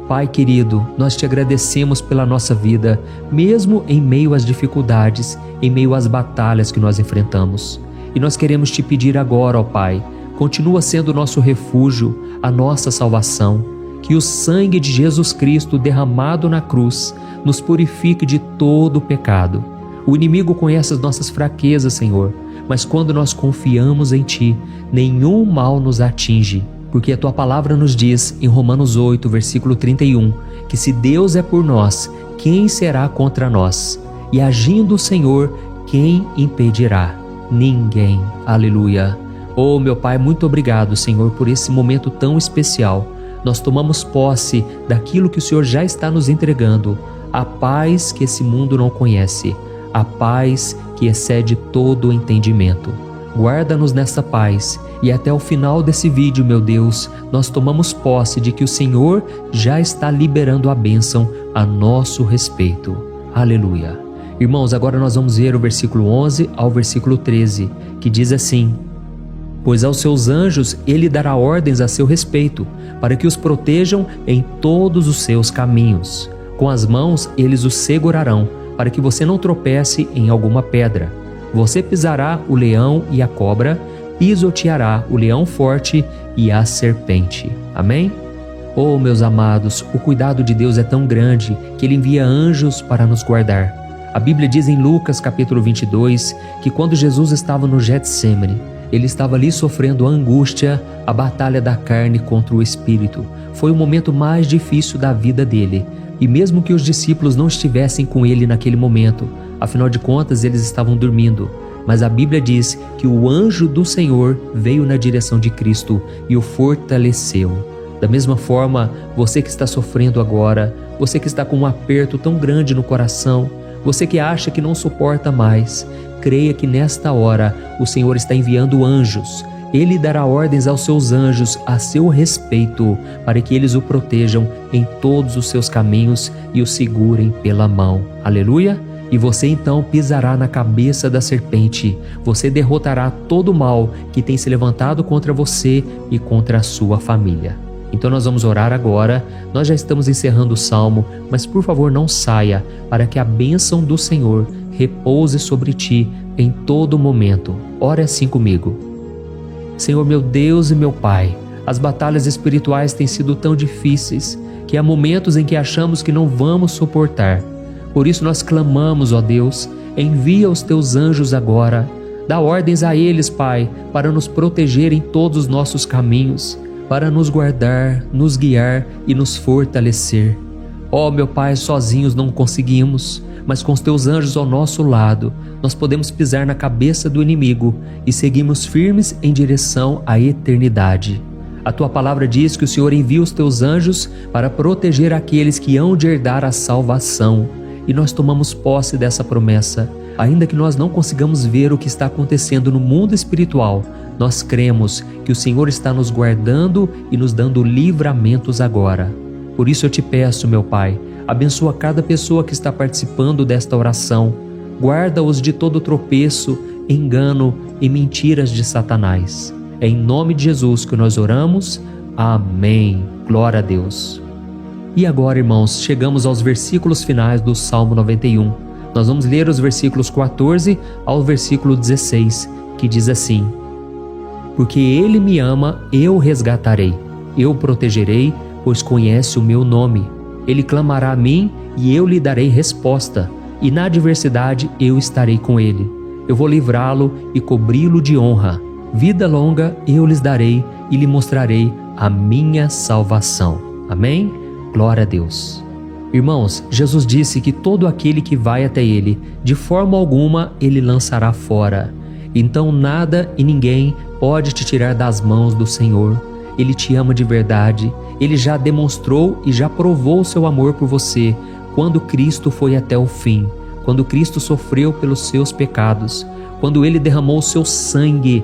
Pai querido, nós te agradecemos pela nossa vida, mesmo em meio às dificuldades, em meio às batalhas que nós enfrentamos. E nós queremos te pedir agora, ó Pai, continua sendo nosso refúgio, a nossa salvação. Que o sangue de Jesus Cristo derramado na cruz nos purifique de todo o pecado. O inimigo conhece as nossas fraquezas, Senhor, mas quando nós confiamos em Ti, nenhum mal nos atinge, porque a Tua palavra nos diz em Romanos 8, versículo 31, que se Deus é por nós, quem será contra nós? E agindo o Senhor, quem impedirá? Ninguém. Aleluia. Oh, meu Pai, muito obrigado, Senhor, por esse momento tão especial. Nós tomamos posse daquilo que o Senhor já está nos entregando, a paz que esse mundo não conhece, a paz que excede todo o entendimento. Guarda-nos nessa paz e até o final desse vídeo, meu Deus, nós tomamos posse de que o Senhor já está liberando a bênção a nosso respeito. Aleluia. Irmãos, agora nós vamos ver o versículo 11 ao versículo 13, que diz assim: Pois aos seus anjos ele dará ordens a seu respeito, para que os protejam em todos os seus caminhos. Com as mãos eles os segurarão, para que você não tropece em alguma pedra. Você pisará o leão e a cobra, pisoteará o leão forte e a serpente. Amém? Oh, meus amados, o cuidado de Deus é tão grande que Ele envia anjos para nos guardar. A Bíblia diz em Lucas capítulo 22 que quando Jesus estava no Getsêmani, Ele estava ali sofrendo a angústia, a batalha da carne contra o espírito. Foi o momento mais difícil da vida dele. E mesmo que os discípulos não estivessem com ele naquele momento, afinal de contas eles estavam dormindo, mas a Bíblia diz que o anjo do Senhor veio na direção de Cristo e o fortaleceu. Da mesma forma, você que está sofrendo agora, você que está com um aperto tão grande no coração, você que acha que não suporta mais, creia que nesta hora o Senhor está enviando anjos. Ele dará ordens aos seus anjos a seu respeito, para que eles o protejam em todos os seus caminhos e o segurem pela mão. Aleluia! E você então pisará na cabeça da serpente. Você derrotará todo o mal que tem se levantado contra você e contra a sua família. Então nós vamos orar agora. Nós já estamos encerrando o salmo, mas por favor não saia, para que a bênção do Senhor repouse sobre ti em todo momento. Ore assim comigo. Senhor, meu Deus e meu Pai, as batalhas espirituais têm sido tão difíceis que há momentos em que achamos que não vamos suportar. Por isso nós clamamos, ó Deus, envia os teus anjos agora. Dá ordens a eles, Pai, para nos proteger em todos os nossos caminhos, para nos guardar, nos guiar e nos fortalecer. Ó meu Pai, sozinhos não conseguimos, mas com os teus anjos ao nosso lado, nós podemos pisar na cabeça do inimigo e seguimos firmes em direção à eternidade. A tua palavra diz que o Senhor envia os teus anjos para proteger aqueles que hão de herdar a salvação. E nós tomamos posse dessa promessa. Ainda que nós não consigamos ver o que está acontecendo no mundo espiritual, nós cremos que o Senhor está nos guardando e nos dando livramentos agora. Por isso eu te peço, meu Pai, abençoa cada pessoa que está participando desta oração. Guarda-os de todo tropeço, engano e mentiras de Satanás. É em nome de Jesus que nós oramos. Amém. Glória a Deus. E agora, irmãos, chegamos aos versículos finais do Salmo 91. Nós vamos ler os versículos 14 ao versículo 16, que diz assim: Porque Ele me ama, eu o resgatarei. Eu o protegerei, pois conhece o meu nome. Ele clamará a mim e eu lhe darei resposta, e na adversidade eu estarei com ele. Eu vou livrá-lo e cobri-lo de honra. Vida longa eu lhes darei e lhe mostrarei a minha salvação. Amém? Glória a Deus. Irmãos, Jesus disse que todo aquele que vai até ele, de forma alguma ele lançará fora. Então nada e ninguém pode te tirar das mãos do Senhor. Ele te ama de verdade. Ele já demonstrou e já provou o seu amor por você quando Cristo foi até o fim, quando Cristo sofreu pelos seus pecados, quando Ele derramou o seu sangue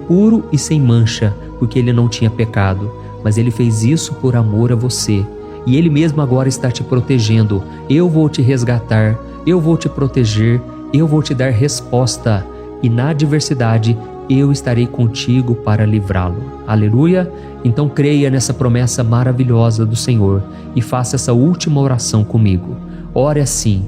puro e sem mancha, porque Ele não tinha pecado, mas Ele fez isso por amor a você. E Ele mesmo agora está te protegendo. Eu vou te resgatar, eu vou te proteger, eu vou te dar resposta, e na adversidade eu estarei contigo para livrá-lo. Aleluia! Então creia nessa promessa maravilhosa do Senhor e faça essa última oração comigo. Ore assim: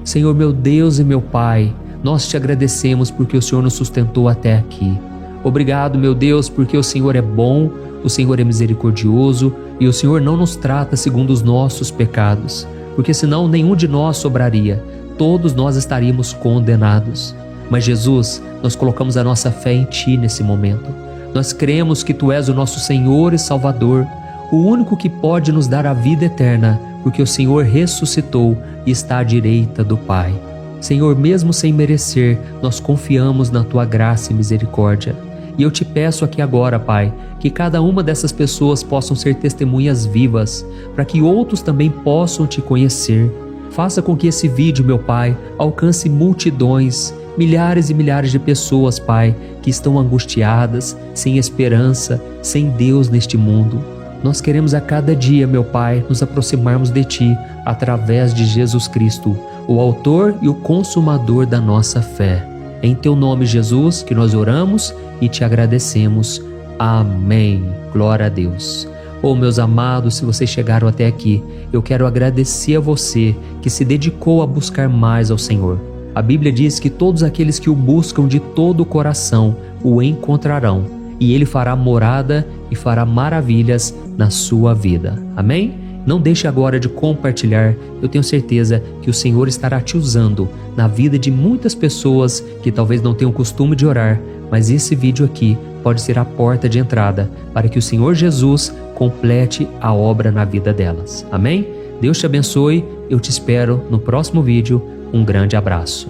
Senhor, meu Deus e meu Pai, nós te agradecemos porque o Senhor nos sustentou até aqui. Obrigado, meu Deus, porque o Senhor é bom, o Senhor é misericordioso e o Senhor não nos trata segundo os nossos pecados, porque senão nenhum de nós sobraria, todos nós estaríamos condenados. Mas Jesus, nós colocamos a nossa fé em Ti nesse momento. Nós cremos que Tu és o nosso Senhor e Salvador, o único que pode nos dar a vida eterna, porque o Senhor ressuscitou e está à direita do Pai. Senhor, mesmo sem merecer, nós confiamos na Tua graça e misericórdia. E eu Te peço aqui agora, Pai, que cada uma dessas pessoas possam ser testemunhas vivas, para que outros também possam Te conhecer. Faça com que esse vídeo, meu Pai, alcance multidões, milhares e milhares de pessoas, Pai, que estão angustiadas, sem esperança, sem Deus neste mundo. Nós queremos a cada dia, meu Pai, nos aproximarmos de Ti através de Jesus Cristo, o autor e o consumador da nossa fé. Em Teu nome, Jesus, que nós oramos e Te agradecemos. Amém. Glória a Deus. Oh, meus amados, se vocês chegaram até aqui, eu quero agradecer a você que se dedicou a buscar mais ao Senhor. A Bíblia diz que todos aqueles que o buscam de todo o coração o encontrarão, e Ele fará morada e fará maravilhas na sua vida. Amém? Não deixe agora de compartilhar, eu tenho certeza que o Senhor estará te usando na vida de muitas pessoas que talvez não tenham costume de orar, mas esse vídeo aqui pode ser a porta de entrada para que o Senhor Jesus complete a obra na vida delas. Amém? Deus te abençoe, eu te espero no próximo vídeo. Um grande abraço.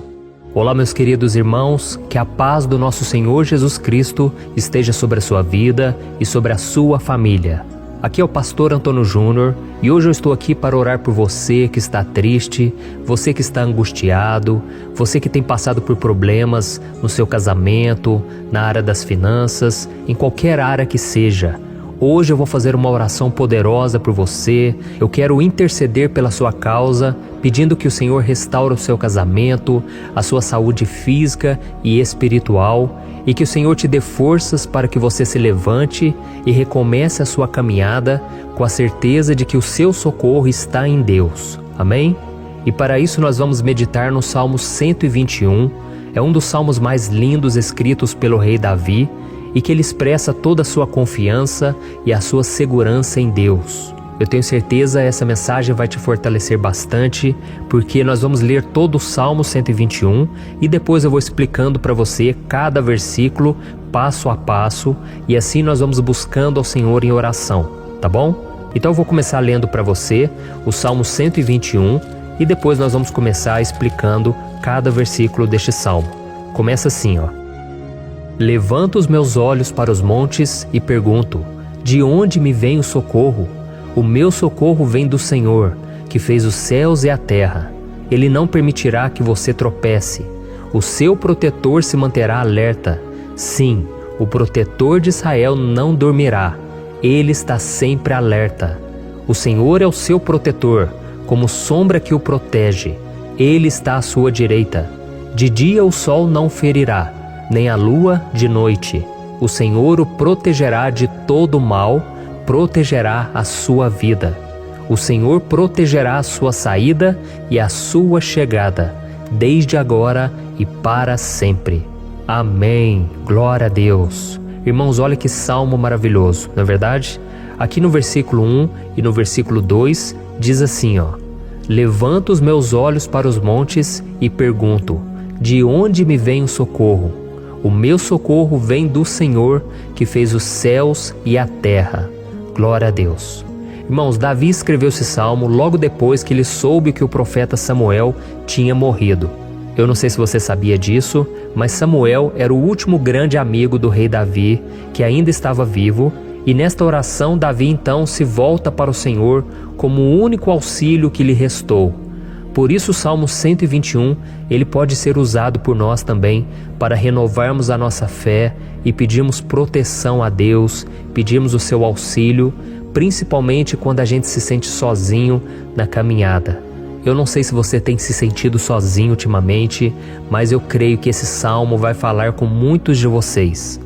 Olá, meus queridos irmãos, que a paz do nosso Senhor Jesus Cristo esteja sobre a sua vida e sobre a sua família. Aqui é o pastor Antônio Júnior e hoje eu estou aqui para orar por você que está triste, você que está angustiado, você que tem passado por problemas no seu casamento, na área das finanças, em qualquer área que seja. Hoje eu vou fazer uma oração poderosa por você. Eu quero interceder pela sua causa, pedindo que o Senhor restaure o seu casamento, a sua saúde física e espiritual, e que o Senhor te dê forças para que você se levante e recomece a sua caminhada com a certeza de que o seu socorro está em Deus. Amém? E para isso nós vamos meditar no Salmo 121. É um dos salmos mais lindos escritos pelo rei Davi, e que ele expressa toda a sua confiança e a sua segurança em Deus. Eu tenho certeza essa mensagem vai te fortalecer bastante, porque nós vamos ler todo o Salmo 121 e depois eu vou explicando para você cada versículo, passo a passo, e assim nós vamos buscando ao Senhor em oração, tá bom? Então eu vou começar lendo para você o Salmo 121 e depois nós vamos começar explicando cada versículo deste salmo. Começa assim, ó. Levanto os meus olhos para os montes e pergunto: de onde me vem o socorro? O meu socorro vem do Senhor, que fez os céus e a terra. Ele não permitirá que você tropece. O seu protetor se manterá alerta. Sim, o protetor de Israel não dormirá. Ele está sempre alerta. O Senhor é o seu protetor, como sombra que o protege. Ele está à sua direita. De dia o sol não ferirá, nem a lua de noite. O Senhor o protegerá de todo mal, protegerá a sua vida. O Senhor protegerá a sua saída e a sua chegada, desde agora e para sempre. Amém. Glória a Deus. Irmãos, olha que salmo maravilhoso, não é verdade? Aqui no versículo 1 e no versículo 2 diz assim, ó: Levanto os meus olhos para os montes e pergunto: de onde me vem o socorro? O meu socorro vem do Senhor, que fez os céus e a terra. Glória a Deus. Irmãos, Davi escreveu esse salmo logo depois que ele soube que o profeta Samuel tinha morrido. Eu não sei se você sabia disso, mas Samuel era o último grande amigo do rei Davi, que ainda estava vivo, e nesta oração Davi então se volta para o Senhor como o único auxílio que lhe restou. Por isso o Salmo 121, ele pode ser usado por nós também para renovarmos a nossa fé e pedirmos proteção a Deus, pedirmos o seu auxílio, principalmente quando a gente se sente sozinho na caminhada. Eu não sei se você tem se sentido sozinho ultimamente, mas eu creio que esse salmo vai falar com muitos de vocês.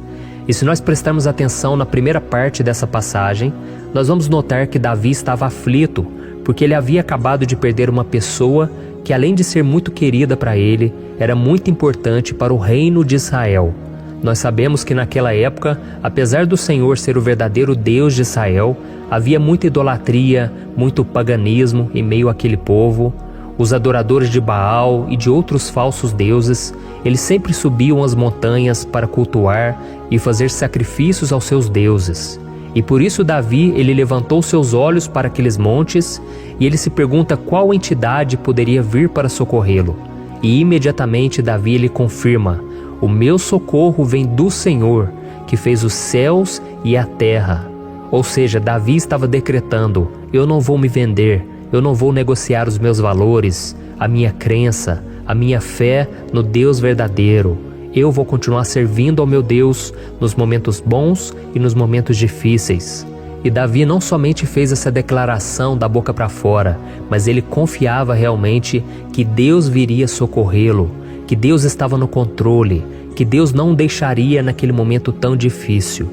E se nós prestarmos atenção na primeira parte dessa passagem, nós vamos notar que Davi estava aflito, porque ele havia acabado de perder uma pessoa que, além de ser muito querida para ele, era muito importante para o reino de Israel. Nós sabemos que naquela época, apesar do Senhor ser o verdadeiro Deus de Israel, havia muita idolatria, muito paganismo em meio àquele povo. Os adoradores de Baal e de outros falsos deuses, eles sempre subiam as montanhas para cultuar e fazer sacrifícios aos seus deuses. E por isso Davi, ele levantou seus olhos para aqueles montes e ele se pergunta qual entidade poderia vir para socorrê-lo. E imediatamente Davi ele confirma: o meu socorro vem do Senhor, que fez os céus e a terra. Ou seja, Davi estava decretando: eu não vou me vender, eu não vou negociar os meus valores, a minha crença, a minha fé no Deus verdadeiro. Eu vou continuar servindo ao meu Deus nos momentos bons e nos momentos difíceis. E Davi não somente fez essa declaração da boca para fora, mas ele confiava realmente que Deus viria socorrê-lo, que Deus estava no controle, que Deus não o deixaria naquele momento tão difícil.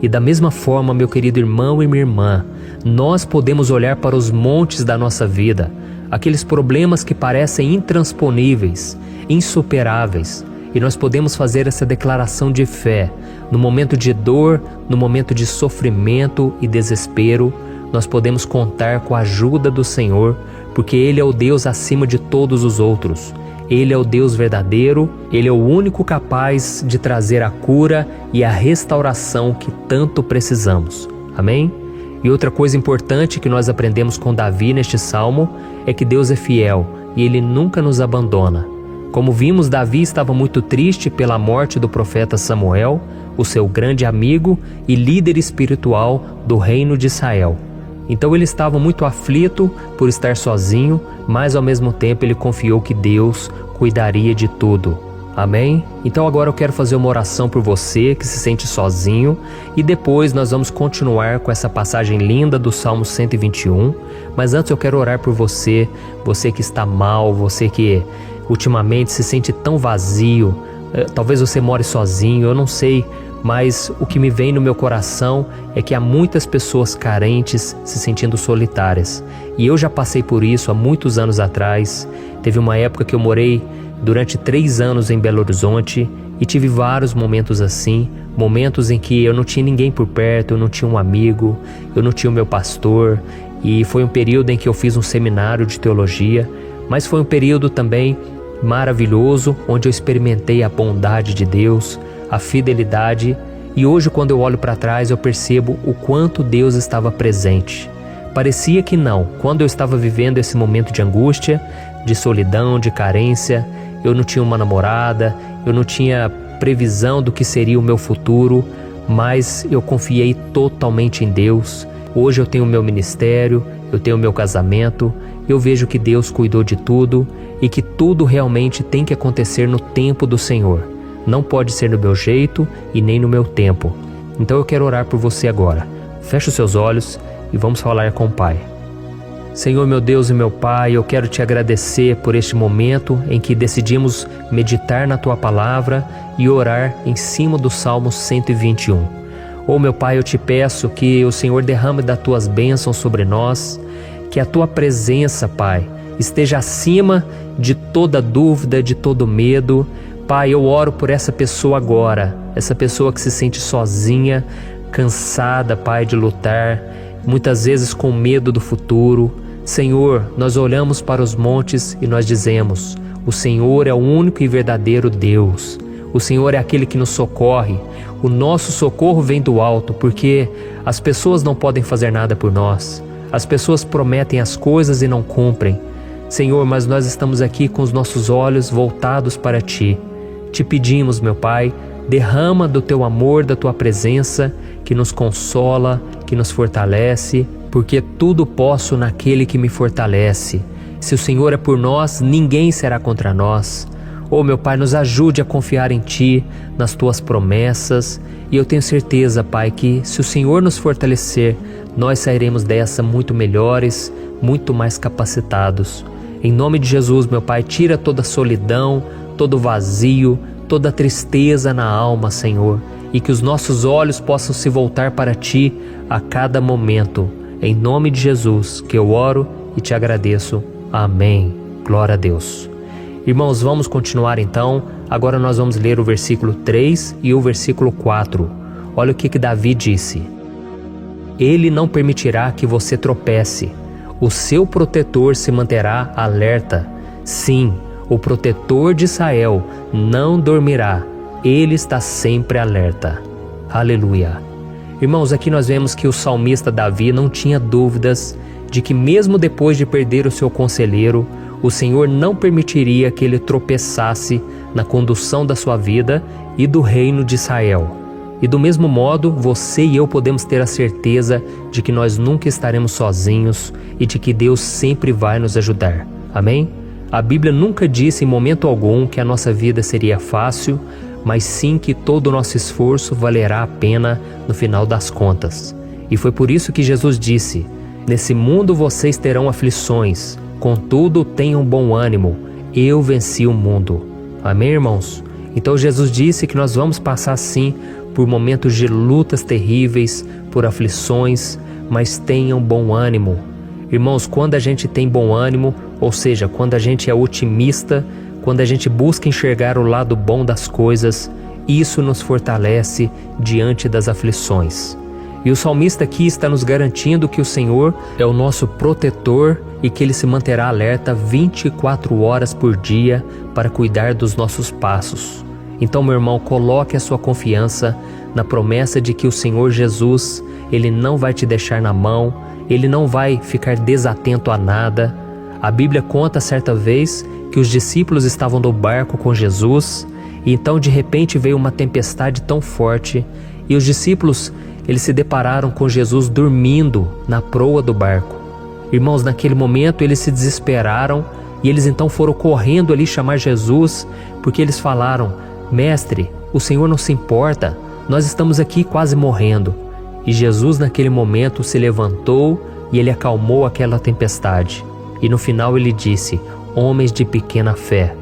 E da mesma forma, meu querido irmão e minha irmã, nós podemos olhar para os montes da nossa vida, aqueles problemas que parecem intransponíveis, insuperáveis, e nós podemos fazer essa declaração de fé. No momento de dor, no momento de sofrimento e desespero, nós podemos contar com a ajuda do Senhor, porque Ele é o Deus acima de todos os outros. Ele é o Deus verdadeiro, Ele é o único capaz de trazer a cura e a restauração que tanto precisamos. Amém? E outra coisa importante que nós aprendemos com Davi neste salmo é que Deus é fiel e Ele nunca nos abandona. Como vimos, Davi estava muito triste pela morte do profeta Samuel, o seu grande amigo e líder espiritual do reino de Israel. Então ele estava muito aflito por estar sozinho, mas ao mesmo tempo ele confiou que Deus cuidaria de tudo. Amém? Então agora eu quero fazer uma oração por você que se sente sozinho e depois nós vamos continuar com essa passagem linda do Salmo 121. Mas antes eu quero orar por você, você que está mal, você que ultimamente se sente tão vazio, talvez você more sozinho, eu não sei, mas o que me vem no meu coração é que há muitas pessoas carentes se sentindo solitárias. E eu já passei por isso há muitos anos atrás. Teve uma época que eu morei durante 3 anos em Belo Horizonte e tive vários momentos assim, momentos em que eu não tinha ninguém por perto, eu não tinha um amigo, eu não tinha o meu pastor, e foi um período em que eu fiz um seminário de teologia, mas foi um período também maravilhoso, onde eu experimentei a bondade de Deus, a fidelidade, e hoje quando eu olho para trás eu percebo o quanto Deus estava presente. Parecia que não, quando eu estava vivendo esse momento de angústia, de solidão, de carência, eu não tinha uma namorada, eu não tinha previsão do que seria o meu futuro, mas eu confiei totalmente em Deus. Hoje eu tenho o meu ministério, eu tenho o meu casamento, eu vejo que Deus cuidou de tudo e que tudo realmente tem que acontecer no tempo do Senhor. Não pode ser no meu jeito e nem no meu tempo. Então eu quero orar por você agora. Feche os seus olhos e vamos falar com o Pai. Senhor, meu Deus e meu Pai, eu quero te agradecer por este momento em que decidimos meditar na Tua Palavra e orar em cima do Salmo 121. Meu Pai, eu te peço que o Senhor derrame das Tuas bênçãos sobre nós, que a Tua presença, Pai, esteja acima de toda dúvida, de todo medo. Pai, eu oro por essa pessoa agora, essa pessoa que se sente sozinha, cansada, Pai, de lutar, muitas vezes com medo do futuro. Senhor, nós olhamos para os montes e nós dizemos: o Senhor é o único e verdadeiro Deus. O Senhor é aquele que nos socorre. O nosso socorro vem do alto, porque as pessoas não podem fazer nada por nós. As pessoas prometem as coisas e não cumprem. Senhor, mas nós estamos aqui com os nossos olhos voltados para Ti. Te pedimos, meu Pai, derrama do Teu amor, da Tua presença, que nos consola, que nos fortalece, porque tudo posso naquele que me fortalece. Se o Senhor é por nós, ninguém será contra nós. Meu Pai, nos ajude a confiar em Ti, nas Tuas promessas, e eu tenho certeza, Pai, que se o Senhor nos fortalecer, nós sairemos dessa muito melhores, muito mais capacitados. Em nome de Jesus, meu Pai, tira toda a solidão, todo o vazio, toda a tristeza na alma, Senhor, e que os nossos olhos possam se voltar para Ti a cada momento. Em nome de Jesus que eu oro e te agradeço. Amém. Glória a Deus. Irmãos, vamos continuar então Agora nós vamos ler o versículo 3 e o versículo 4. Olha o que Davi disse. Ele não permitirá que você tropece. O seu protetor se manterá alerta. Sim, o protetor de Israel não dormirá. Ele está sempre alerta. Aleluia. Irmãos, aqui nós vemos que o salmista Davi não tinha dúvidas de que mesmo depois de perder o seu conselheiro, o Senhor não permitiria que ele tropeçasse na condução da sua vida e do reino de Israel. E do mesmo modo, você e eu podemos ter a certeza de que nós nunca estaremos sozinhos e de que Deus sempre vai nos ajudar. Amém? A Bíblia nunca disse em momento algum que a nossa vida seria fácil, mas sim que todo o nosso esforço valerá a pena no final das contas. E foi por isso que Jesus disse: nesse mundo vocês terão aflições, contudo tenham bom ânimo, eu venci o mundo. Amém, irmãos? Então Jesus disse que nós vamos passar sim por momentos de lutas terríveis, por aflições, mas tenham bom ânimo. Irmãos, quando a gente tem bom ânimo, ou seja, quando a gente é otimista, quando a gente busca enxergar o lado bom das coisas, isso nos fortalece diante das aflições. E o salmista aqui está nos garantindo que o Senhor é o nosso protetor e que Ele se manterá alerta 24 horas por dia para cuidar dos nossos passos. Então, meu irmão, coloque a sua confiança na promessa de que o Senhor Jesus, Ele não vai te deixar na mão, Ele não vai ficar desatento a nada. A Bíblia conta certa vez que os discípulos estavam no barco com Jesus e então de repente veio uma tempestade tão forte e os discípulos eles se depararam com Jesus dormindo na proa do barco. Irmãos, naquele momento eles se desesperaram e eles então foram correndo ali chamar Jesus, porque eles falaram: Mestre, o Senhor não se importa, nós estamos aqui quase morrendo. E Jesus naquele momento se levantou e ele acalmou aquela tempestade. E no final ele disse: homens de pequena fé.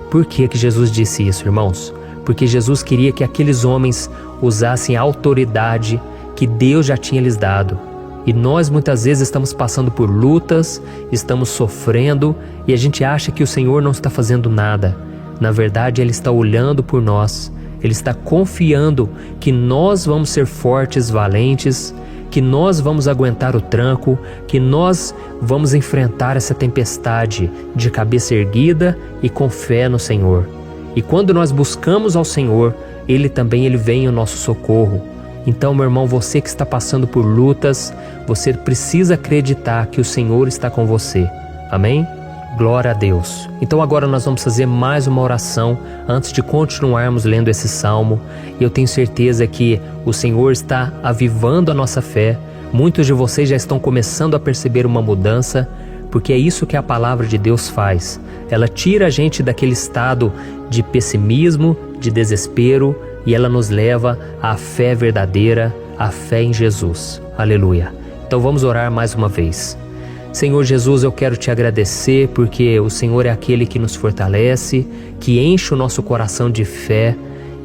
Por que Jesus disse isso, irmãos? Porque Jesus queria que aqueles homens usassem a autoridade que Deus já tinha lhes dado. E nós muitas vezes estamos passando por lutas, estamos sofrendo e a gente acha que o Senhor não está fazendo nada. Na verdade, Ele está olhando por nós, Ele está confiando que nós vamos ser fortes, valentes, que nós vamos aguentar o tranco, que nós vamos enfrentar essa tempestade de cabeça erguida e com fé no Senhor. E quando nós buscamos ao Senhor, Ele também vem ao nosso socorro. Então, meu irmão, você que está passando por lutas, você precisa acreditar que o Senhor está com você. Amém? Glória a Deus. Então agora nós vamos fazer mais uma oração antes de continuarmos lendo esse salmo. E eu tenho certeza que o Senhor está avivando a nossa fé. Muitos de vocês já estão começando a perceber uma mudança, porque é isso que a palavra de Deus faz. Ela tira a gente daquele estado de pessimismo, de desespero, e ela nos leva à fé verdadeira, à fé em Jesus. Aleluia. Então vamos orar mais uma vez. Senhor Jesus, eu quero te agradecer porque o Senhor é aquele que nos fortalece, que enche o nosso coração de fé.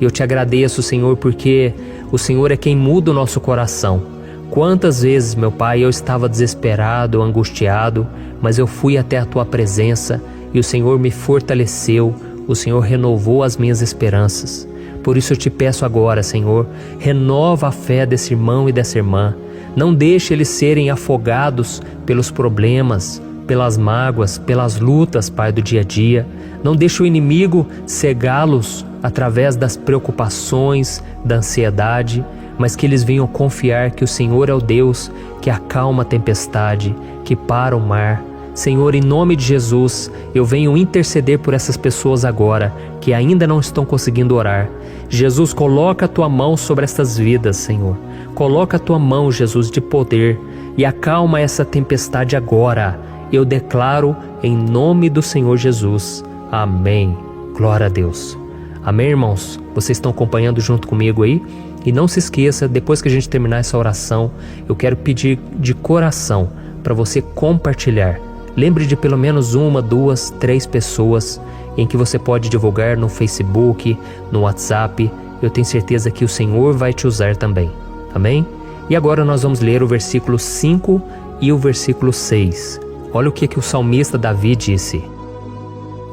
Eu te agradeço, Senhor, porque o Senhor é quem muda o nosso coração. Quantas vezes, meu Pai, eu estava desesperado, angustiado, mas eu fui até a Tua presença e o Senhor me fortaleceu, o Senhor renovou as minhas esperanças. Por isso eu te peço agora, Senhor, renova a fé desse irmão e dessa irmã. Não deixe eles serem afogados pelos problemas, pelas mágoas, pelas lutas, Pai, do dia a dia. Não deixe o inimigo cegá-los através das preocupações, da ansiedade, mas que eles venham confiar que o Senhor é o Deus que acalma a tempestade, que para o mar. Senhor, em nome de Jesus, eu venho interceder por essas pessoas agora que ainda não estão conseguindo orar. Jesus, coloca a Tua mão sobre estas vidas, Senhor. Coloca a Tua mão, Jesus, de poder e acalma essa tempestade agora. Eu declaro em nome do Senhor Jesus. Amém. Glória a Deus. Amém, irmãos? Vocês estão acompanhando junto comigo aí? E não se esqueça, depois que a gente terminar essa oração, eu quero pedir de coração para você compartilhar. Lembre de pelo menos 1, 2, 3 pessoas em que você pode divulgar no Facebook, no WhatsApp. Eu tenho certeza que o Senhor vai te usar também. Amém? E agora nós vamos ler o versículo 5 e o versículo 6. Olha o que o salmista Davi disse.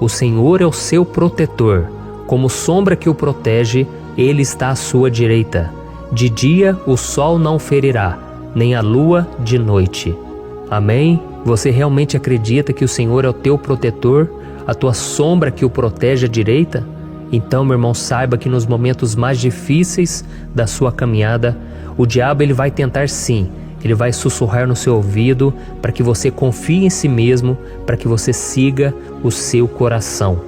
O Senhor é o seu protetor, Como sombra que o protege, ele está à sua direita. De dia o sol não ferirá, nem a lua de noite. Amém? Você realmente acredita que o Senhor é o teu protetor, a tua sombra que o protege à direita? Então, meu irmão, saiba que nos momentos mais difíceis da sua caminhada, o diabo ele vai tentar sim, ele vai sussurrar no seu ouvido para que você confie em si mesmo, para que você siga o seu coração.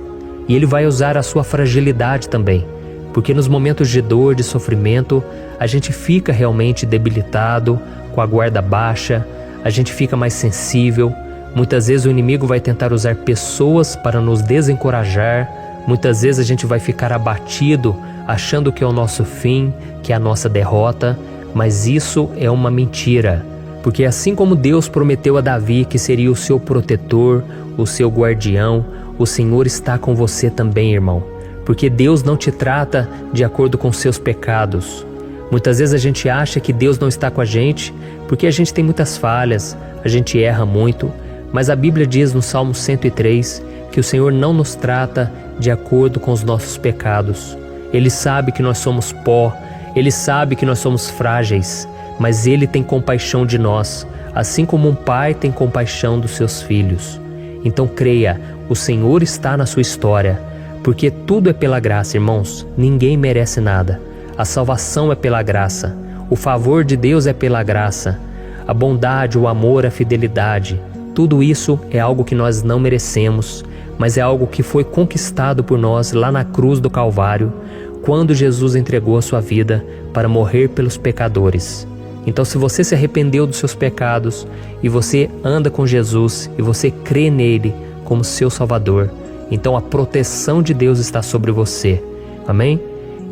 E ele vai usar a sua fragilidade também, porque nos momentos de dor, de sofrimento, a gente fica realmente debilitado, com a guarda baixa, a gente fica mais sensível. Muitas vezes o inimigo vai tentar usar pessoas para nos desencorajar. Muitas vezes a gente vai ficar abatido, achando que é o nosso fim, que é a nossa derrota, mas isso é uma mentira. Porque assim como Deus prometeu a Davi que seria o seu protetor, o seu guardião, o Senhor está com você também, irmão. Porque Deus não te trata de acordo com seus pecados. Muitas vezes a gente acha que Deus não está com a gente, porque a gente tem muitas falhas, a gente erra muito, mas a Bíblia diz no Salmo 103 que o Senhor não nos trata de acordo com os nossos pecados. Ele sabe que nós somos pó, Ele sabe que nós somos frágeis, mas Ele tem compaixão de nós, assim como um pai tem compaixão dos seus filhos. Então creia, o Senhor está na sua história, porque tudo é pela graça, irmãos, ninguém merece nada. A salvação é pela graça, o favor de Deus é pela graça, a bondade, o amor, a fidelidade, tudo isso é algo que nós não merecemos, mas é algo que foi conquistado por nós lá na cruz do Calvário, quando Jesus entregou a sua vida para morrer pelos pecadores. Então, se você se arrependeu dos seus pecados e você anda com Jesus e você crê nele como seu Salvador, então a proteção de Deus está sobre você. Amém?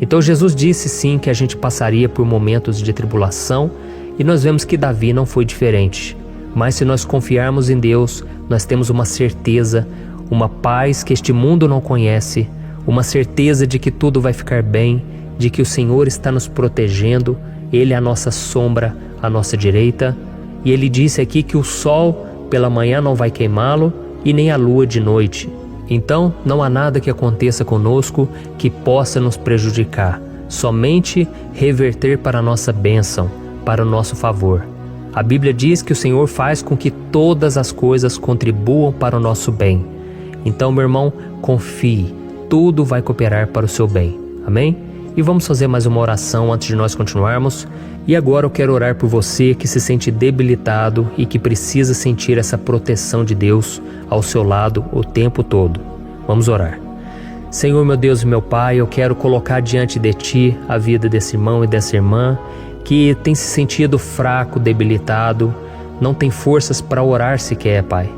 Então Jesus disse sim que a gente passaria por momentos de tribulação e nós vemos que Davi não foi diferente. Mas se nós confiarmos em Deus, nós temos uma certeza, uma paz que este mundo não conhece, uma certeza de que tudo vai ficar bem, de que o Senhor está nos protegendo, Ele é a nossa sombra, à nossa direita. E Ele disse aqui que o sol pela manhã não vai queimá-lo e nem a lua de noite. Então não há nada que aconteça conosco que possa nos prejudicar, somente reverter para a nossa bênção, para o nosso favor. A Bíblia diz que o Senhor faz com que todas as coisas contribuam para o nosso bem. Então, meu irmão, confie, tudo vai cooperar para o seu bem. Amém? E vamos fazer mais uma oração antes de nós continuarmos. E agora eu quero orar por você que se sente debilitado e que precisa sentir essa proteção de Deus ao seu lado o tempo todo. Vamos orar. Senhor, meu Deus e meu Pai, eu quero colocar diante de Ti a vida desse irmão e dessa irmã que tem se sentido fraco, debilitado, não tem forças para orar sequer, Pai.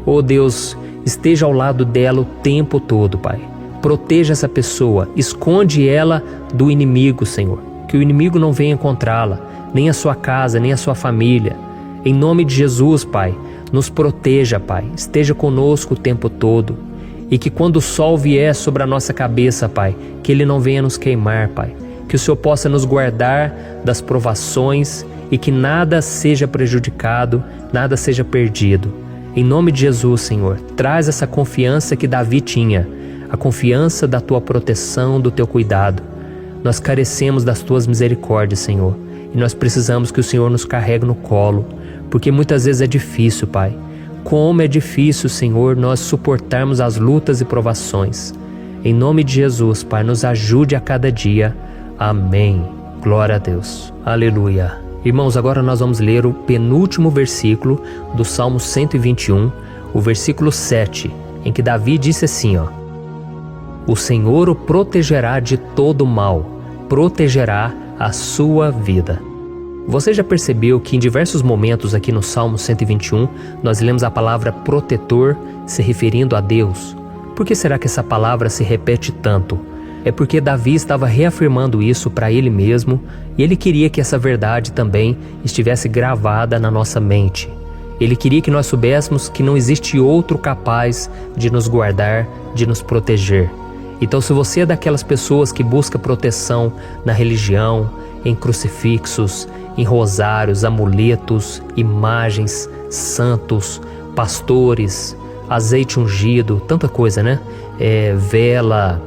Oh Deus, esteja ao lado dela o tempo todo, Pai. Proteja essa pessoa, esconde ela do inimigo, Senhor. Que o inimigo não venha encontrá-la, nem a sua casa, nem a sua família. Em nome de Jesus, Pai, nos proteja, Pai. Esteja conosco o tempo todo. E que quando o sol vier sobre a nossa cabeça, Pai, que ele não venha nos queimar, Pai. Que o Senhor possa nos guardar das provações e que nada seja prejudicado, nada seja perdido. Em nome de Jesus, Senhor, traz essa confiança que Davi tinha, a confiança da Tua proteção, do Teu cuidado. Nós carecemos das Tuas misericórdias, Senhor, e nós precisamos que o Senhor nos carregue no colo, porque muitas vezes é difícil, Pai. Como é difícil, Senhor, nós suportarmos as lutas e provações. Em nome de Jesus, Pai, nos ajude a cada dia. Amém. Glória a Deus. Aleluia. Irmãos, agora nós vamos ler o penúltimo versículo do Salmo 121, o versículo 7, em que Davi disse assim, ó: O Senhor o protegerá de todo mal, protegerá a sua vida. Você já percebeu que em diversos momentos aqui no Salmo 121, nós lemos a palavra protetor se referindo a Deus? Por que será que essa palavra se repete tanto? É porque Davi estava reafirmando isso para ele mesmo e ele queria que essa verdade também estivesse gravada na nossa mente. Ele queria que nós soubéssemos que não existe outro capaz de nos guardar, de nos proteger. Então, se você é daquelas pessoas que busca proteção na religião, em crucifixos, em rosários, amuletos, imagens, santos, pastores, azeite ungido, tanta coisa, né? Vela,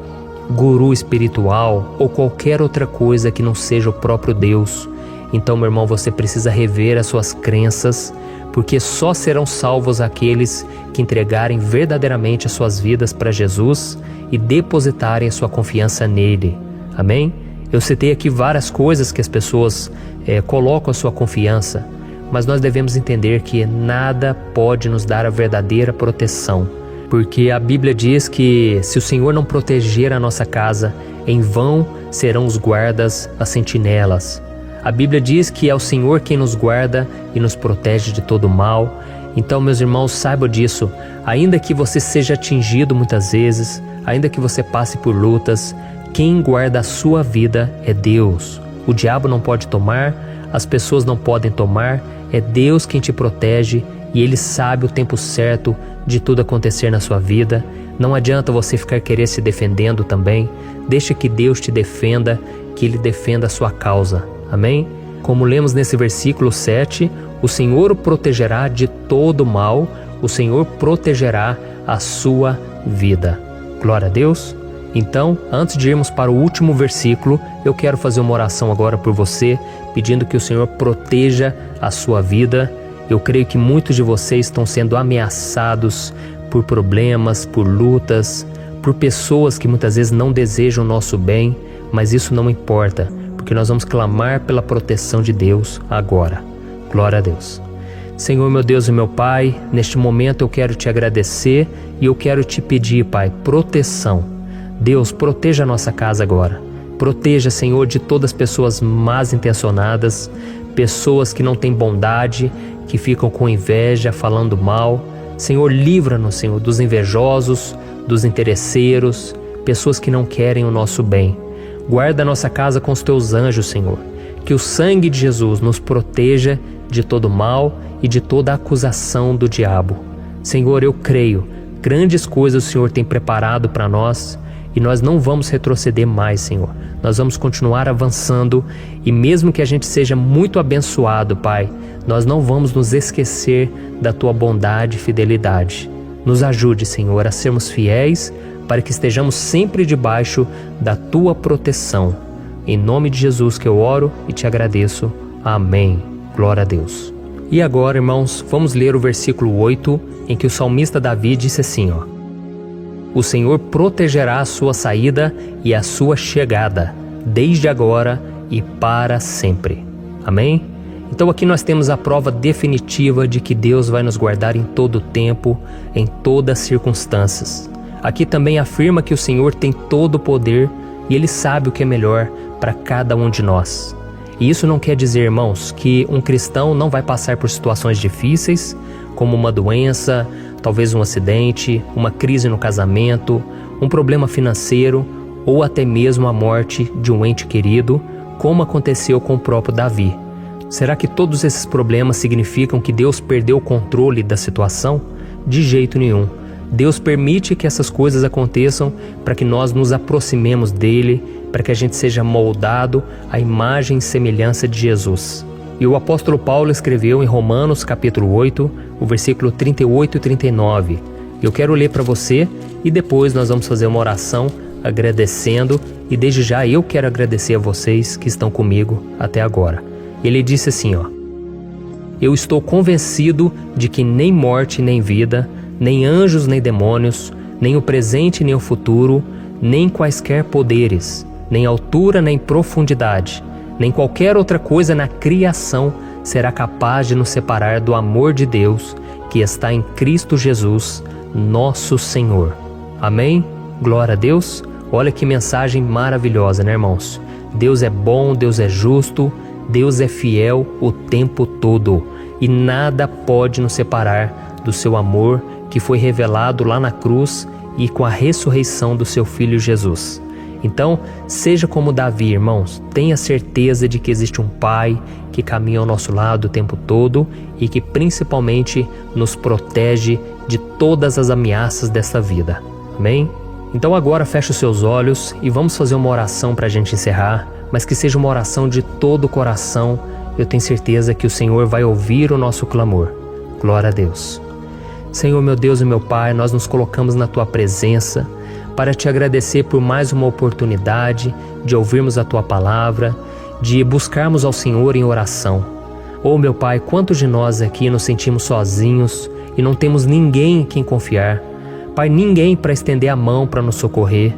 guru espiritual ou qualquer outra coisa que não seja o próprio Deus. Então, meu irmão, você precisa rever as suas crenças, porque só serão salvos aqueles que entregarem verdadeiramente as suas vidas para Jesus e depositarem a sua confiança nele. Amém? Eu citei aqui várias coisas que as pessoas colocam a sua confiança, mas nós devemos entender que nada pode nos dar a verdadeira proteção, porque a Bíblia diz que se o Senhor não proteger a nossa casa, em vão serão os guardas, as sentinelas. A Bíblia diz que é o Senhor quem nos guarda e nos protege de todo mal. Então, meus irmãos, saibam disso. Ainda que você seja atingido muitas vezes, ainda que você passe por lutas, quem guarda a sua vida é Deus. O diabo não pode tomar, as pessoas não podem tomar, é Deus quem te protege e Ele sabe o tempo certo de tudo acontecer na sua vida. Não adianta você ficar querer se defendendo também. Deixa que Deus te defenda, que Ele defenda a sua causa. Amém? Como lemos nesse versículo 7, o Senhor o protegerá de todo mal, o Senhor protegerá a sua vida. Glória a Deus! Então, antes de irmos para o último versículo, eu quero fazer uma oração agora por você, pedindo que o Senhor proteja a sua vida. Eu creio que muitos de vocês estão sendo ameaçados por problemas, por lutas, por pessoas que muitas vezes não desejam o nosso bem, mas isso não importa, porque nós vamos clamar pela proteção de Deus agora. Glória a Deus. Senhor, meu Deus e meu Pai, neste momento eu quero te agradecer e eu quero te pedir, Pai, proteção. Deus, proteja a nossa casa agora. Proteja, Senhor, de todas as pessoas más intencionadas, pessoas que não têm bondade, que ficam com inveja, falando mal. Senhor, livra-nos, Senhor, dos invejosos, dos interesseiros, pessoas que não querem o nosso bem. Guarda a nossa casa com os teus anjos, Senhor. Que o sangue de Jesus nos proteja de todo mal e de toda acusação do diabo. Senhor, eu creio, grandes coisas o Senhor tem preparado para nós e nós não vamos retroceder mais, Senhor. Nós vamos continuar avançando e mesmo que a gente seja muito abençoado, Pai, nós não vamos nos esquecer da Tua bondade e fidelidade. Nos ajude, Senhor, a sermos fiéis para que estejamos sempre debaixo da Tua proteção. Em nome de Jesus que eu oro e te agradeço. Amém. Glória a Deus. E agora, irmãos, vamos ler o versículo 8, em que o salmista Davi disse assim, O Senhor protegerá a sua saída e a sua chegada, desde agora e para sempre. Amém? Então aqui nós temos a prova definitiva de que Deus vai nos guardar em todo o tempo, em todas as circunstâncias. Aqui também afirma que o Senhor tem todo o poder e Ele sabe o que é melhor para cada um de nós. E isso não quer dizer, irmãos, que um cristão não vai passar por situações difíceis, como uma doença, talvez um acidente, uma crise no casamento, um problema financeiro ou até mesmo a morte de um ente querido, como aconteceu com o próprio Davi. Será que todos esses problemas significam que Deus perdeu o controle da situação? De jeito nenhum. Deus permite que essas coisas aconteçam para que nós nos aproximemos dele, para que a gente seja moldado à imagem e semelhança de Jesus. E o apóstolo Paulo escreveu em Romanos capítulo 8, o versículo 38 e 39. Eu quero ler para você e depois nós vamos fazer uma oração agradecendo, e desde já eu quero agradecer a vocês que estão comigo até agora. Ele disse assim, Eu estou convencido de que nem morte nem vida, nem anjos nem demônios, nem o presente nem o futuro, nem quaisquer poderes, nem altura nem profundidade, nem qualquer outra coisa na criação será capaz de nos separar do amor de Deus que está em Cristo Jesus, nosso Senhor. Amém? Glória a Deus. Olha que mensagem maravilhosa, né, irmãos? Deus é bom, Deus é justo, Deus é fiel o tempo todo e nada pode nos separar do seu amor que foi revelado lá na cruz e com a ressurreição do seu Filho Jesus. Então, seja como Davi, irmãos, tenha certeza de que existe um Pai que caminha ao nosso lado o tempo todo e que principalmente nos protege de todas as ameaças desta vida. Amém? Então agora feche os seus olhos e vamos fazer uma oração para a gente encerrar, mas que seja uma oração de todo o coração. Eu tenho certeza que o Senhor vai ouvir o nosso clamor. Glória a Deus. Senhor, meu Deus e meu Pai, nós nos colocamos na Tua presença para te agradecer por mais uma oportunidade de ouvirmos a Tua palavra, de buscarmos ao Senhor em oração. Oh, meu Pai, quantos de nós aqui nos sentimos sozinhos e não temos ninguém em quem confiar. Pai, ninguém para estender a mão para nos socorrer.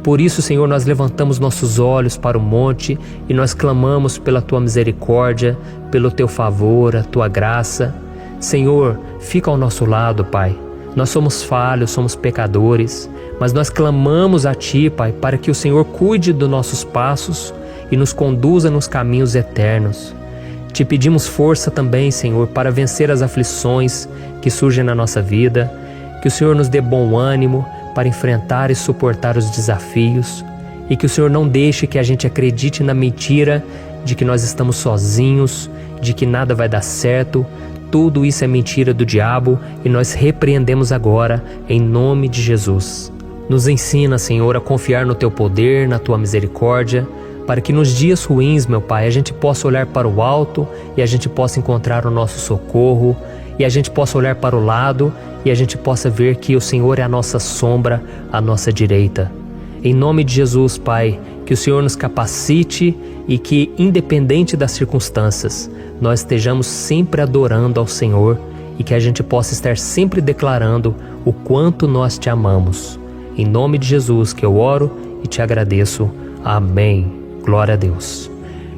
Por isso, Senhor, nós levantamos nossos olhos para o monte e nós clamamos pela Tua misericórdia, pelo Teu favor, a Tua graça. Senhor, fica ao nosso lado, Pai. Nós somos falhos, somos pecadores, mas nós clamamos a Ti, Pai, para que o Senhor cuide dos nossos passos e nos conduza nos caminhos eternos. Te pedimos força também, Senhor, para vencer as aflições que surgem na nossa vida, que o Senhor nos dê bom ânimo para enfrentar e suportar os desafios e que o Senhor não deixe que a gente acredite na mentira de que nós estamos sozinhos, de que nada vai dar certo. Tudo isso é mentira do diabo e nós repreendemos agora em nome de Jesus. Nos ensina, Senhor, a confiar no Teu poder, na Tua misericórdia, para que nos dias ruins, meu Pai, a gente possa olhar para o alto e a gente possa encontrar o nosso socorro, e a gente possa olhar para o lado e a gente possa ver que o Senhor é a nossa sombra, a nossa direita. Em nome de Jesus, Pai, que o Senhor nos capacite e que, independente das circunstâncias, nós estejamos sempre adorando ao Senhor e que a gente possa estar sempre declarando o quanto nós Te amamos. Em nome de Jesus que eu oro e Te agradeço. Amém. Glória a Deus.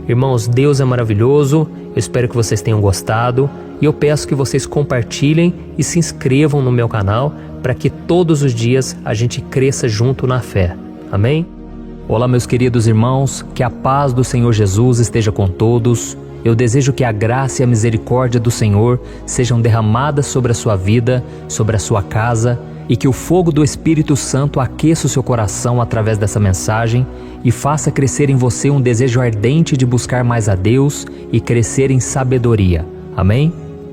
Irmãos, Deus é maravilhoso. Eu espero que vocês tenham gostado e eu peço que vocês compartilhem e se inscrevam no meu canal para que todos os dias a gente cresça junto na fé. Amém? Olá, meus queridos irmãos, que a paz do Senhor Jesus esteja com todos. Eu desejo que a graça e a misericórdia do Senhor sejam derramadas sobre a sua vida, sobre a sua casa, e que o fogo do Espírito Santo aqueça o seu coração através dessa mensagem e faça crescer em você um desejo ardente de buscar mais a Deus e crescer em sabedoria. Amém?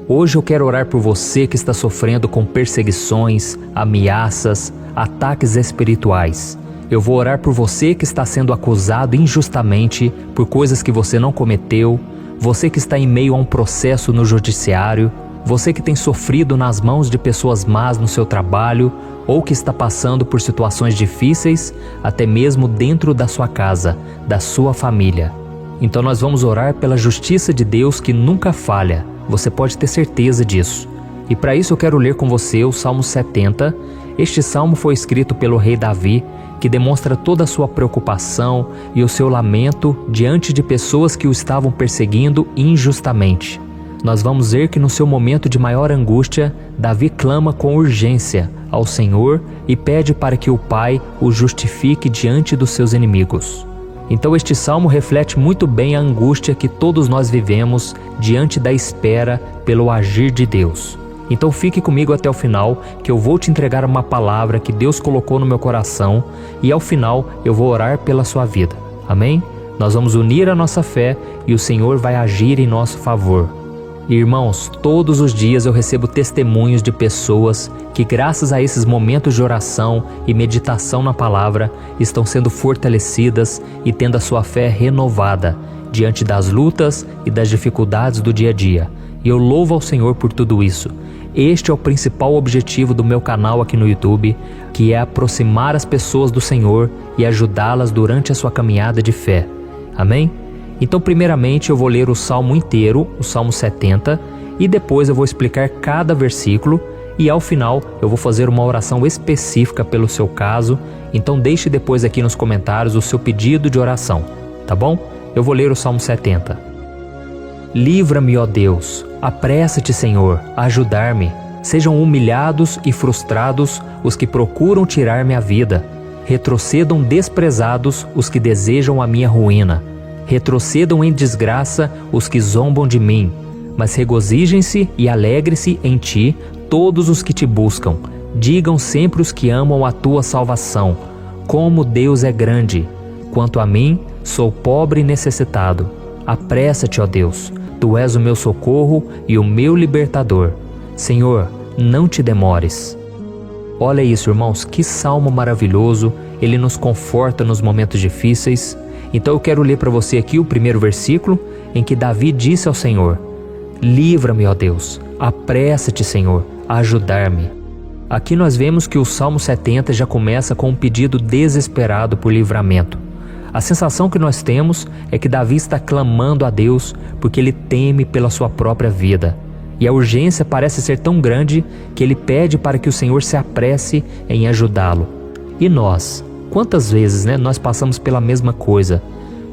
Hoje eu quero orar por você que está sofrendo com perseguições, ameaças, ataques espirituais. Eu vou orar por você que está sendo acusado injustamente por coisas que você não cometeu, você que está em meio a um processo no judiciário, você que tem sofrido nas mãos de pessoas más no seu trabalho ou que está passando por situações difíceis, até mesmo dentro da sua casa, da sua família. Então nós vamos orar pela justiça de Deus que nunca falha, você pode ter certeza disso. E para isso eu quero ler com você o Salmo 70. Este salmo foi escrito pelo rei Davi, que demonstra toda a sua preocupação e o seu lamento diante de pessoas que o estavam perseguindo injustamente. Nós vamos ver que no seu momento de maior angústia, Davi clama com urgência ao Senhor e pede para que o Pai o justifique diante dos seus inimigos. Então este salmo reflete muito bem a angústia que todos nós vivemos diante da espera pelo agir de Deus. Então fique comigo até o final, que eu vou te entregar uma palavra que Deus colocou no meu coração e ao final eu vou orar pela sua vida. Amém? Nós vamos unir a nossa fé e o Senhor vai agir em nosso favor. Irmãos, todos os dias eu recebo testemunhos de pessoas que, graças a esses momentos de oração e meditação na palavra, estão sendo fortalecidas e tendo a sua fé renovada diante das lutas e das dificuldades do dia a dia. E eu louvo ao Senhor por tudo isso. Este é o principal objetivo do meu canal aqui no YouTube, que é aproximar as pessoas do Senhor e ajudá-las durante a sua caminhada de fé. Amém? Então, primeiramente, eu vou ler o Salmo inteiro, o Salmo 70, e depois eu vou explicar cada versículo, e ao final eu vou fazer uma oração específica pelo seu caso, então deixe depois aqui nos comentários o seu pedido de oração, tá bom? Eu vou ler o Salmo 70. Livra-me, ó Deus, apressa-te, Senhor, a ajudar-me. Sejam humilhados e frustrados os que procuram tirar-me a vida. Retrocedam desprezados os que desejam a minha ruína. Retrocedam em desgraça os que zombam de mim, mas regozijem-se e alegrem-se em ti todos os que te buscam. Digam sempre os que amam a tua salvação, como Deus é grande. Quanto a mim, sou pobre e necessitado. Apressa-te, ó Deus, tu és o meu socorro e o meu libertador. Senhor, não te demores. Olha isso, irmãos, que salmo maravilhoso, ele nos conforta nos momentos difíceis. Então eu quero ler para você aqui o primeiro versículo, em que Davi disse ao Senhor: livra-me, ó Deus, apressa-te, Senhor, a ajudar-me. Aqui nós vemos que o Salmo 70 já começa com um pedido desesperado por livramento. A sensação que nós temos é que Davi está clamando a Deus porque ele teme pela sua própria vida. E a urgência parece ser tão grande que ele pede para que o Senhor se apresse em ajudá-lo. E nós? Quantas vezes nós passamos pela mesma coisa?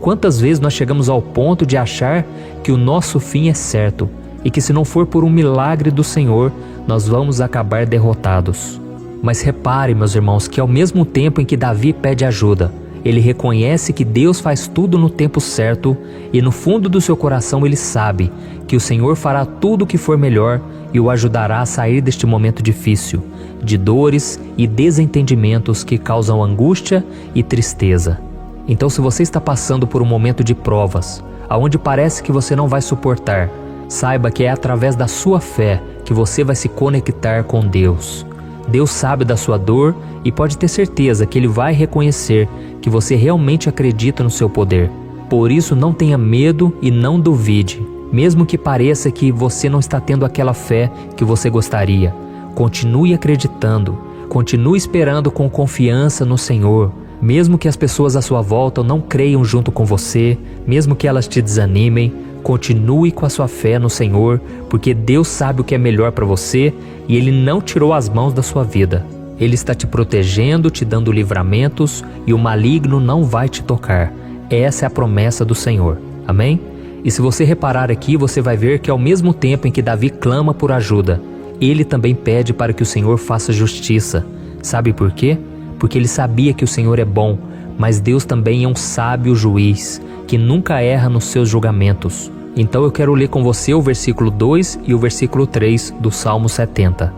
Quantas vezes nós chegamos ao ponto de achar que o nosso fim é certo e que se não for por um milagre do Senhor, nós vamos acabar derrotados? Mas repare, meus irmãos, que ao mesmo tempo em que Davi pede ajuda, ele reconhece que Deus faz tudo no tempo certo e no fundo do seu coração ele sabe que o Senhor fará tudo o que for melhor e o ajudará a sair deste momento difícil, de dores e desentendimentos que causam angústia e tristeza. Então, se você está passando por um momento de provas, aonde parece que você não vai suportar, saiba que é através da sua fé que você vai se conectar com Deus. Deus sabe da sua dor e pode ter certeza que Ele vai reconhecer que você realmente acredita no seu poder. Por isso, não tenha medo e não duvide, mesmo que pareça que você não está tendo aquela fé que você gostaria. Continue acreditando, continue esperando com confiança no Senhor. Mesmo que as pessoas à sua volta não creiam junto com você, mesmo que elas te desanimem, continue com a sua fé no Senhor, porque Deus sabe o que é melhor para você e Ele não tirou as mãos da sua vida. Ele está te protegendo, te dando livramentos e o maligno não vai te tocar. Essa é a promessa do Senhor. Amém? E se você reparar aqui, você vai ver que ao mesmo tempo em que Davi clama por ajuda, ele também pede para que o Senhor faça justiça. Sabe por quê? Porque ele sabia que o Senhor é bom, mas Deus também é um sábio juiz, que nunca erra nos seus julgamentos. Então eu quero ler com você o versículo 2 e o versículo 3 do Salmo 70.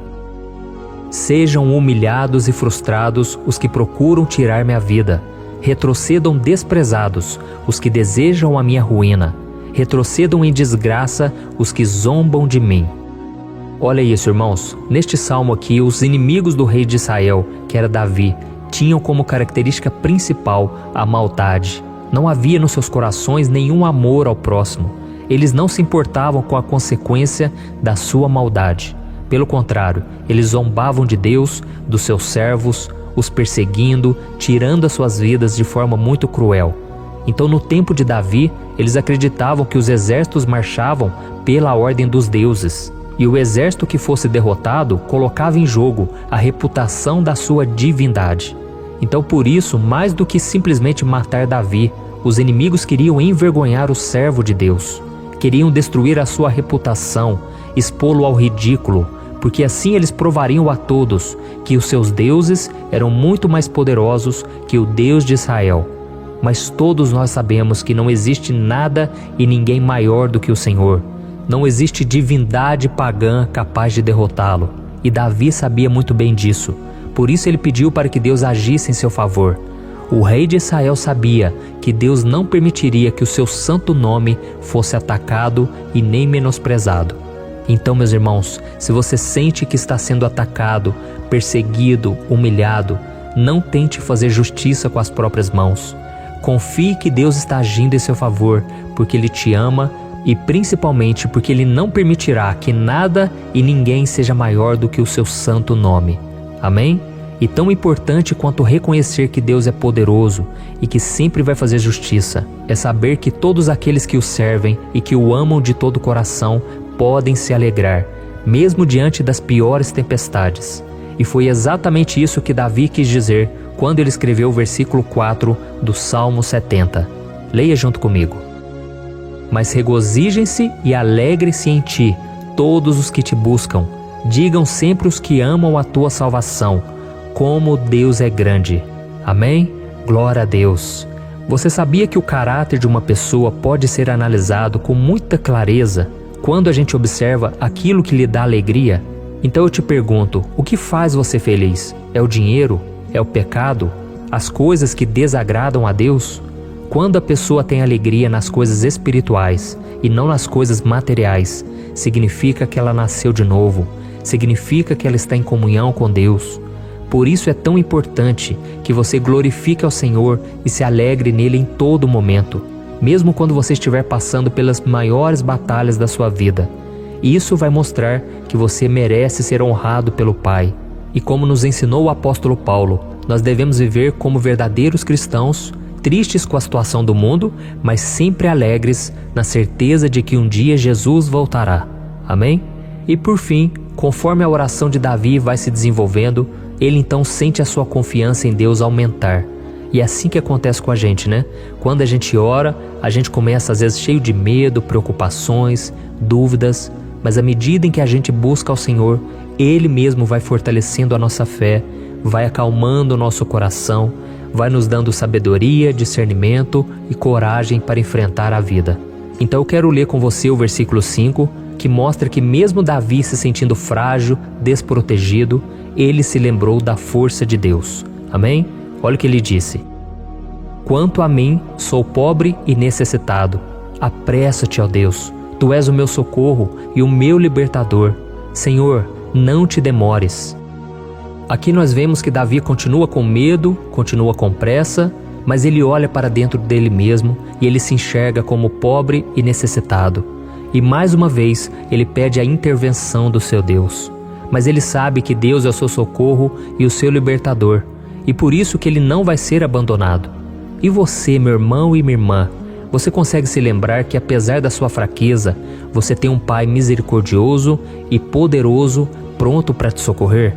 Sejam humilhados e frustrados os que procuram tirar minha vida. Retrocedam desprezados os que desejam a minha ruína. Retrocedam em desgraça os que zombam de mim. Olha isso, irmãos. Neste salmo aqui, os inimigos do rei de Israel, que era Davi, tinham como característica principal a maldade. Não havia nos seus corações nenhum amor ao próximo. Eles não se importavam com a consequência da sua maldade. Pelo contrário, eles zombavam de Deus, dos seus servos, os perseguindo, tirando as suas vidas de forma muito cruel. Então, no tempo de Davi, eles acreditavam que os exércitos marchavam pela ordem dos deuses. E o exército que fosse derrotado colocava em jogo a reputação da sua divindade. Então, por isso, mais do que simplesmente matar Davi, os inimigos queriam envergonhar o servo de Deus. Queriam destruir a sua reputação, expô-lo ao ridículo, porque assim eles provariam a todos que os seus deuses eram muito mais poderosos que o Deus de Israel. Mas todos nós sabemos que não existe nada e ninguém maior do que o Senhor. Não existe divindade pagã capaz de derrotá-lo. E Davi sabia muito bem disso. Por isso ele pediu para que Deus agisse em seu favor. O rei de Israel sabia que Deus não permitiria que o seu santo nome fosse atacado e nem menosprezado. Então, meus irmãos, se você sente que está sendo atacado, perseguido, humilhado, não tente fazer justiça com as próprias mãos. Confie que Deus está agindo em seu favor, porque Ele te ama e principalmente porque Ele não permitirá que nada e ninguém seja maior do que o seu santo nome. Amém? E tão importante quanto reconhecer que Deus é poderoso e que sempre vai fazer justiça, é saber que todos aqueles que o servem e que o amam de todo o coração podem se alegrar, mesmo diante das piores tempestades. E foi exatamente isso que Davi quis dizer quando ele escreveu o versículo 4 do Salmo 70. Leia junto comigo. Mas regozijem-se e alegrem-se em ti, todos os que te buscam. Digam sempre os que amam a tua salvação, como Deus é grande. Amém? Glória a Deus. Você sabia que o caráter de uma pessoa pode ser analisado com muita clareza quando a gente observa aquilo que lhe dá alegria? Então eu te pergunto, o que faz você feliz? É o dinheiro? É o pecado? As coisas que desagradam a Deus? Quando a pessoa tem alegria nas coisas espirituais e não nas coisas materiais, significa que ela nasceu de novo, significa que ela está em comunhão com Deus. Por isso é tão importante que você glorifique ao Senhor e se alegre nele em todo momento, mesmo quando você estiver passando pelas maiores batalhas da sua vida. Isso vai mostrar que você merece ser honrado pelo Pai. E como nos ensinou o apóstolo Paulo, nós devemos viver como verdadeiros cristãos, tristes com a situação do mundo, mas sempre alegres na certeza de que um dia Jesus voltará. Amém? E por fim, conforme a oração de Davi vai se desenvolvendo, ele então sente a sua confiança em Deus aumentar. E é assim que acontece com a gente, né? Quando a gente ora, a gente começa às vezes cheio de medo, preocupações, dúvidas, mas à medida em que a gente busca ao Senhor, Ele mesmo vai fortalecendo a nossa fé, vai acalmando o nosso coração, vai nos dando sabedoria, discernimento e coragem para enfrentar a vida. Então eu quero ler com você o versículo 5, que mostra que mesmo Davi se sentindo frágil, desprotegido, ele se lembrou da força de Deus. Amém? Olha o que ele disse: quanto a mim, sou pobre e necessitado. Apressa-te, ó Deus, tu és o meu socorro e o meu libertador. Senhor, não te demores. Aqui nós vemos que Davi continua com medo, continua com pressa, mas ele olha para dentro dele mesmo e ele se enxerga como pobre e necessitado. E mais uma vez ele pede a intervenção do seu Deus. Mas ele sabe que Deus é o seu socorro e o seu libertador, e por isso que ele não vai ser abandonado. E você, meu irmão e minha irmã, você consegue se lembrar que apesar da sua fraqueza, você tem um Pai misericordioso e poderoso pronto para te socorrer?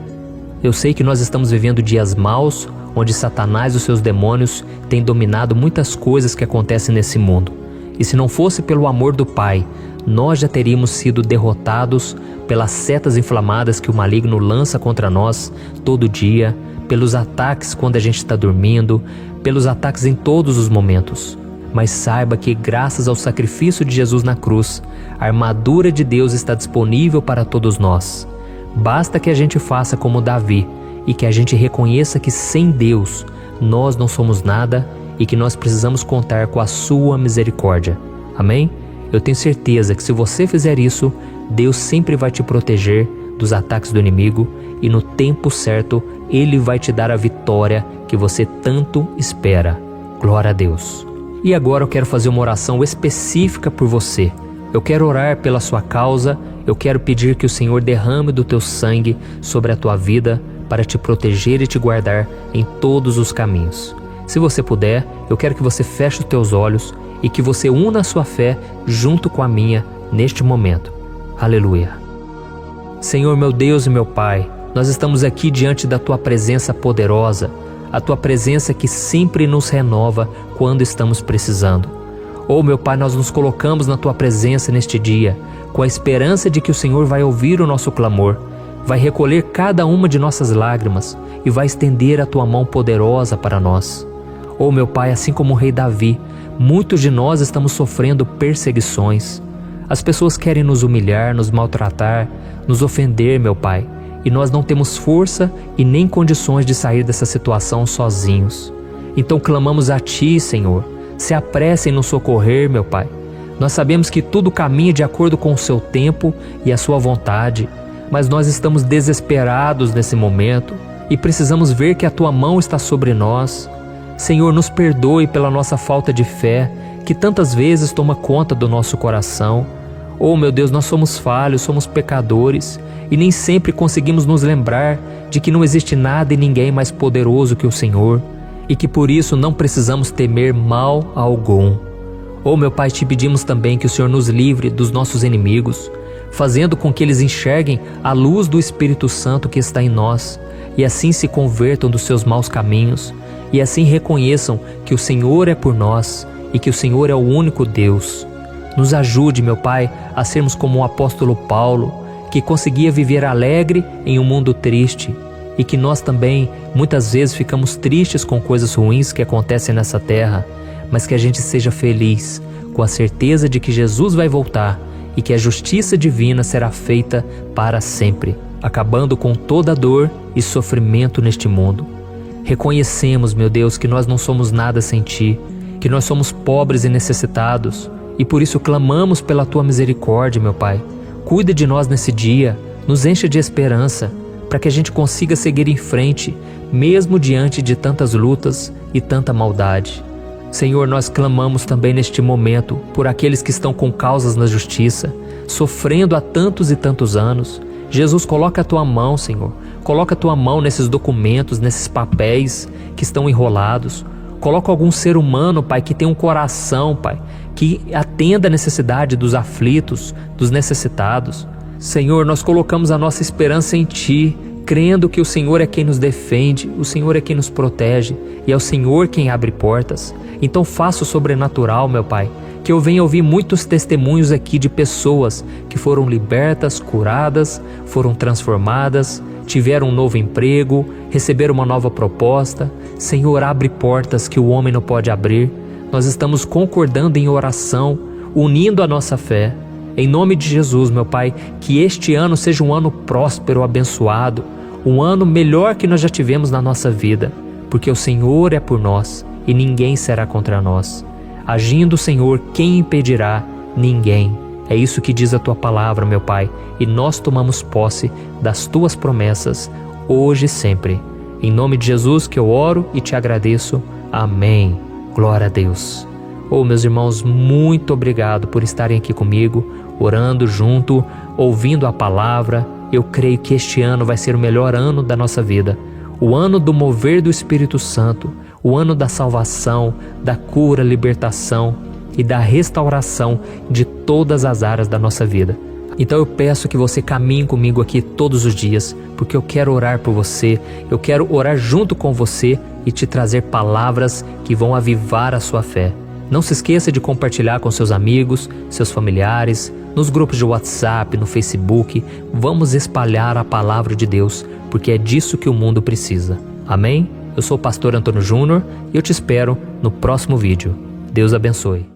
Eu sei que nós estamos vivendo dias maus, onde Satanás e os seus demônios têm dominado muitas coisas que acontecem nesse mundo. E se não fosse pelo amor do Pai, nós já teríamos sido derrotados pelas setas inflamadas que o maligno lança contra nós todo dia, pelos ataques quando a gente está dormindo, pelos ataques em todos os momentos. Mas saiba que graças ao sacrifício de Jesus na cruz, a armadura de Deus está disponível para todos nós. Basta que a gente faça como Davi e que a gente reconheça que sem Deus nós não somos nada e que nós precisamos contar com a sua misericórdia. Amém? Eu tenho certeza que se você fizer isso, Deus sempre vai te proteger dos ataques do inimigo e no tempo certo Ele vai te dar a vitória que você tanto espera. Glória a Deus. E agora eu quero fazer uma oração específica por você. Eu quero orar pela sua causa, eu quero pedir que o Senhor derrame do teu sangue sobre a tua vida para te proteger e te guardar em todos os caminhos. Se você puder, eu quero que você feche os teus olhos e que você una a sua fé junto com a minha neste momento. Aleluia. Senhor, meu Deus e meu Pai, nós estamos aqui diante da Tua presença poderosa, a Tua presença que sempre nos renova quando estamos precisando. Oh, meu Pai, nós nos colocamos na Tua presença neste dia, com a esperança de que o Senhor vai ouvir o nosso clamor, vai recolher cada uma de nossas lágrimas e vai estender a Tua mão poderosa para nós. Oh, meu Pai, assim como o rei Davi, muitos de nós estamos sofrendo perseguições. As pessoas querem nos humilhar, nos maltratar, nos ofender, meu Pai, e nós não temos força e nem condições de sair dessa situação sozinhos. Então clamamos a Ti, Senhor, se apresse em nos socorrer, meu Pai. Nós sabemos que tudo caminha de acordo com o Seu tempo e a Sua vontade, mas nós estamos desesperados nesse momento e precisamos ver que a Tua mão está sobre nós. Senhor, nos perdoe pela nossa falta de fé, que tantas vezes toma conta do nosso coração. Oh, meu Deus, nós somos falhos, somos pecadores e nem sempre conseguimos nos lembrar de que não existe nada e ninguém mais poderoso que o Senhor e que por isso não precisamos temer mal algum. Oh, meu Pai, te pedimos também que o Senhor nos livre dos nossos inimigos, fazendo com que eles enxerguem a luz do Espírito Santo que está em nós e assim se convertam dos seus maus caminhos e assim reconheçam que o Senhor é por nós e que o Senhor é o único Deus. Nos ajude, meu Pai, a sermos como o apóstolo Paulo, que conseguia viver alegre em um mundo triste, e que nós também, muitas vezes, ficamos tristes com coisas ruins que acontecem nessa terra, mas que a gente seja feliz, com a certeza de que Jesus vai voltar e que a justiça divina será feita para sempre, acabando com toda dor e sofrimento neste mundo. Reconhecemos, meu Deus, que nós não somos nada sem Ti, que nós somos pobres e necessitados, e por isso clamamos pela Tua misericórdia, meu Pai. Cuida de nós nesse dia, nos encha de esperança, para que a gente consiga seguir em frente, mesmo diante de tantas lutas e tanta maldade. Senhor, nós clamamos também neste momento por aqueles que estão com causas na justiça, sofrendo há tantos e tantos anos, Jesus, coloca a tua mão, Senhor. Coloca a tua mão nesses documentos, nesses papéis que estão enrolados. Coloca algum ser humano, Pai, que tem um coração, Pai, que atenda a necessidade dos aflitos, dos necessitados. Senhor, nós colocamos a nossa esperança em Ti, crendo que o Senhor é quem nos defende, o Senhor é quem nos protege e é o Senhor quem abre portas. Então faça o sobrenatural, meu Pai, que eu venha ouvir muitos testemunhos aqui de pessoas que foram libertas, curadas, foram transformadas, tiveram um novo emprego, receberam uma nova proposta. Senhor, abre portas que o homem não pode abrir. Nós estamos concordando em oração, unindo a nossa fé. Em nome de Jesus, meu Pai, que este ano seja um ano próspero, abençoado, um ano melhor que nós já tivemos na nossa vida, porque o Senhor é por nós e ninguém será contra nós. Agindo o Senhor, quem impedirá? Ninguém. É isso que diz a Tua palavra, meu Pai, e nós tomamos posse das Tuas promessas, hoje e sempre. Em nome de Jesus que eu oro e te agradeço. Amém. Glória a Deus. Oh, meus irmãos, muito obrigado por estarem aqui comigo, orando junto, ouvindo a palavra. Eu creio que este ano vai ser o melhor ano da nossa vida. O ano do mover do Espírito Santo, o ano da salvação, da cura, libertação e da restauração de todas as áreas da nossa vida. Então eu peço que você caminhe comigo aqui todos os dias, porque eu quero orar por você, eu quero orar junto com você e te trazer palavras que vão avivar a sua fé. Não se esqueça de compartilhar com seus amigos, seus familiares, nos grupos de WhatsApp, no Facebook. Vamos espalhar a palavra de Deus, porque é disso que o mundo precisa. Amém? Eu sou o pastor Antônio Júnior e eu te espero no próximo vídeo. Deus abençoe.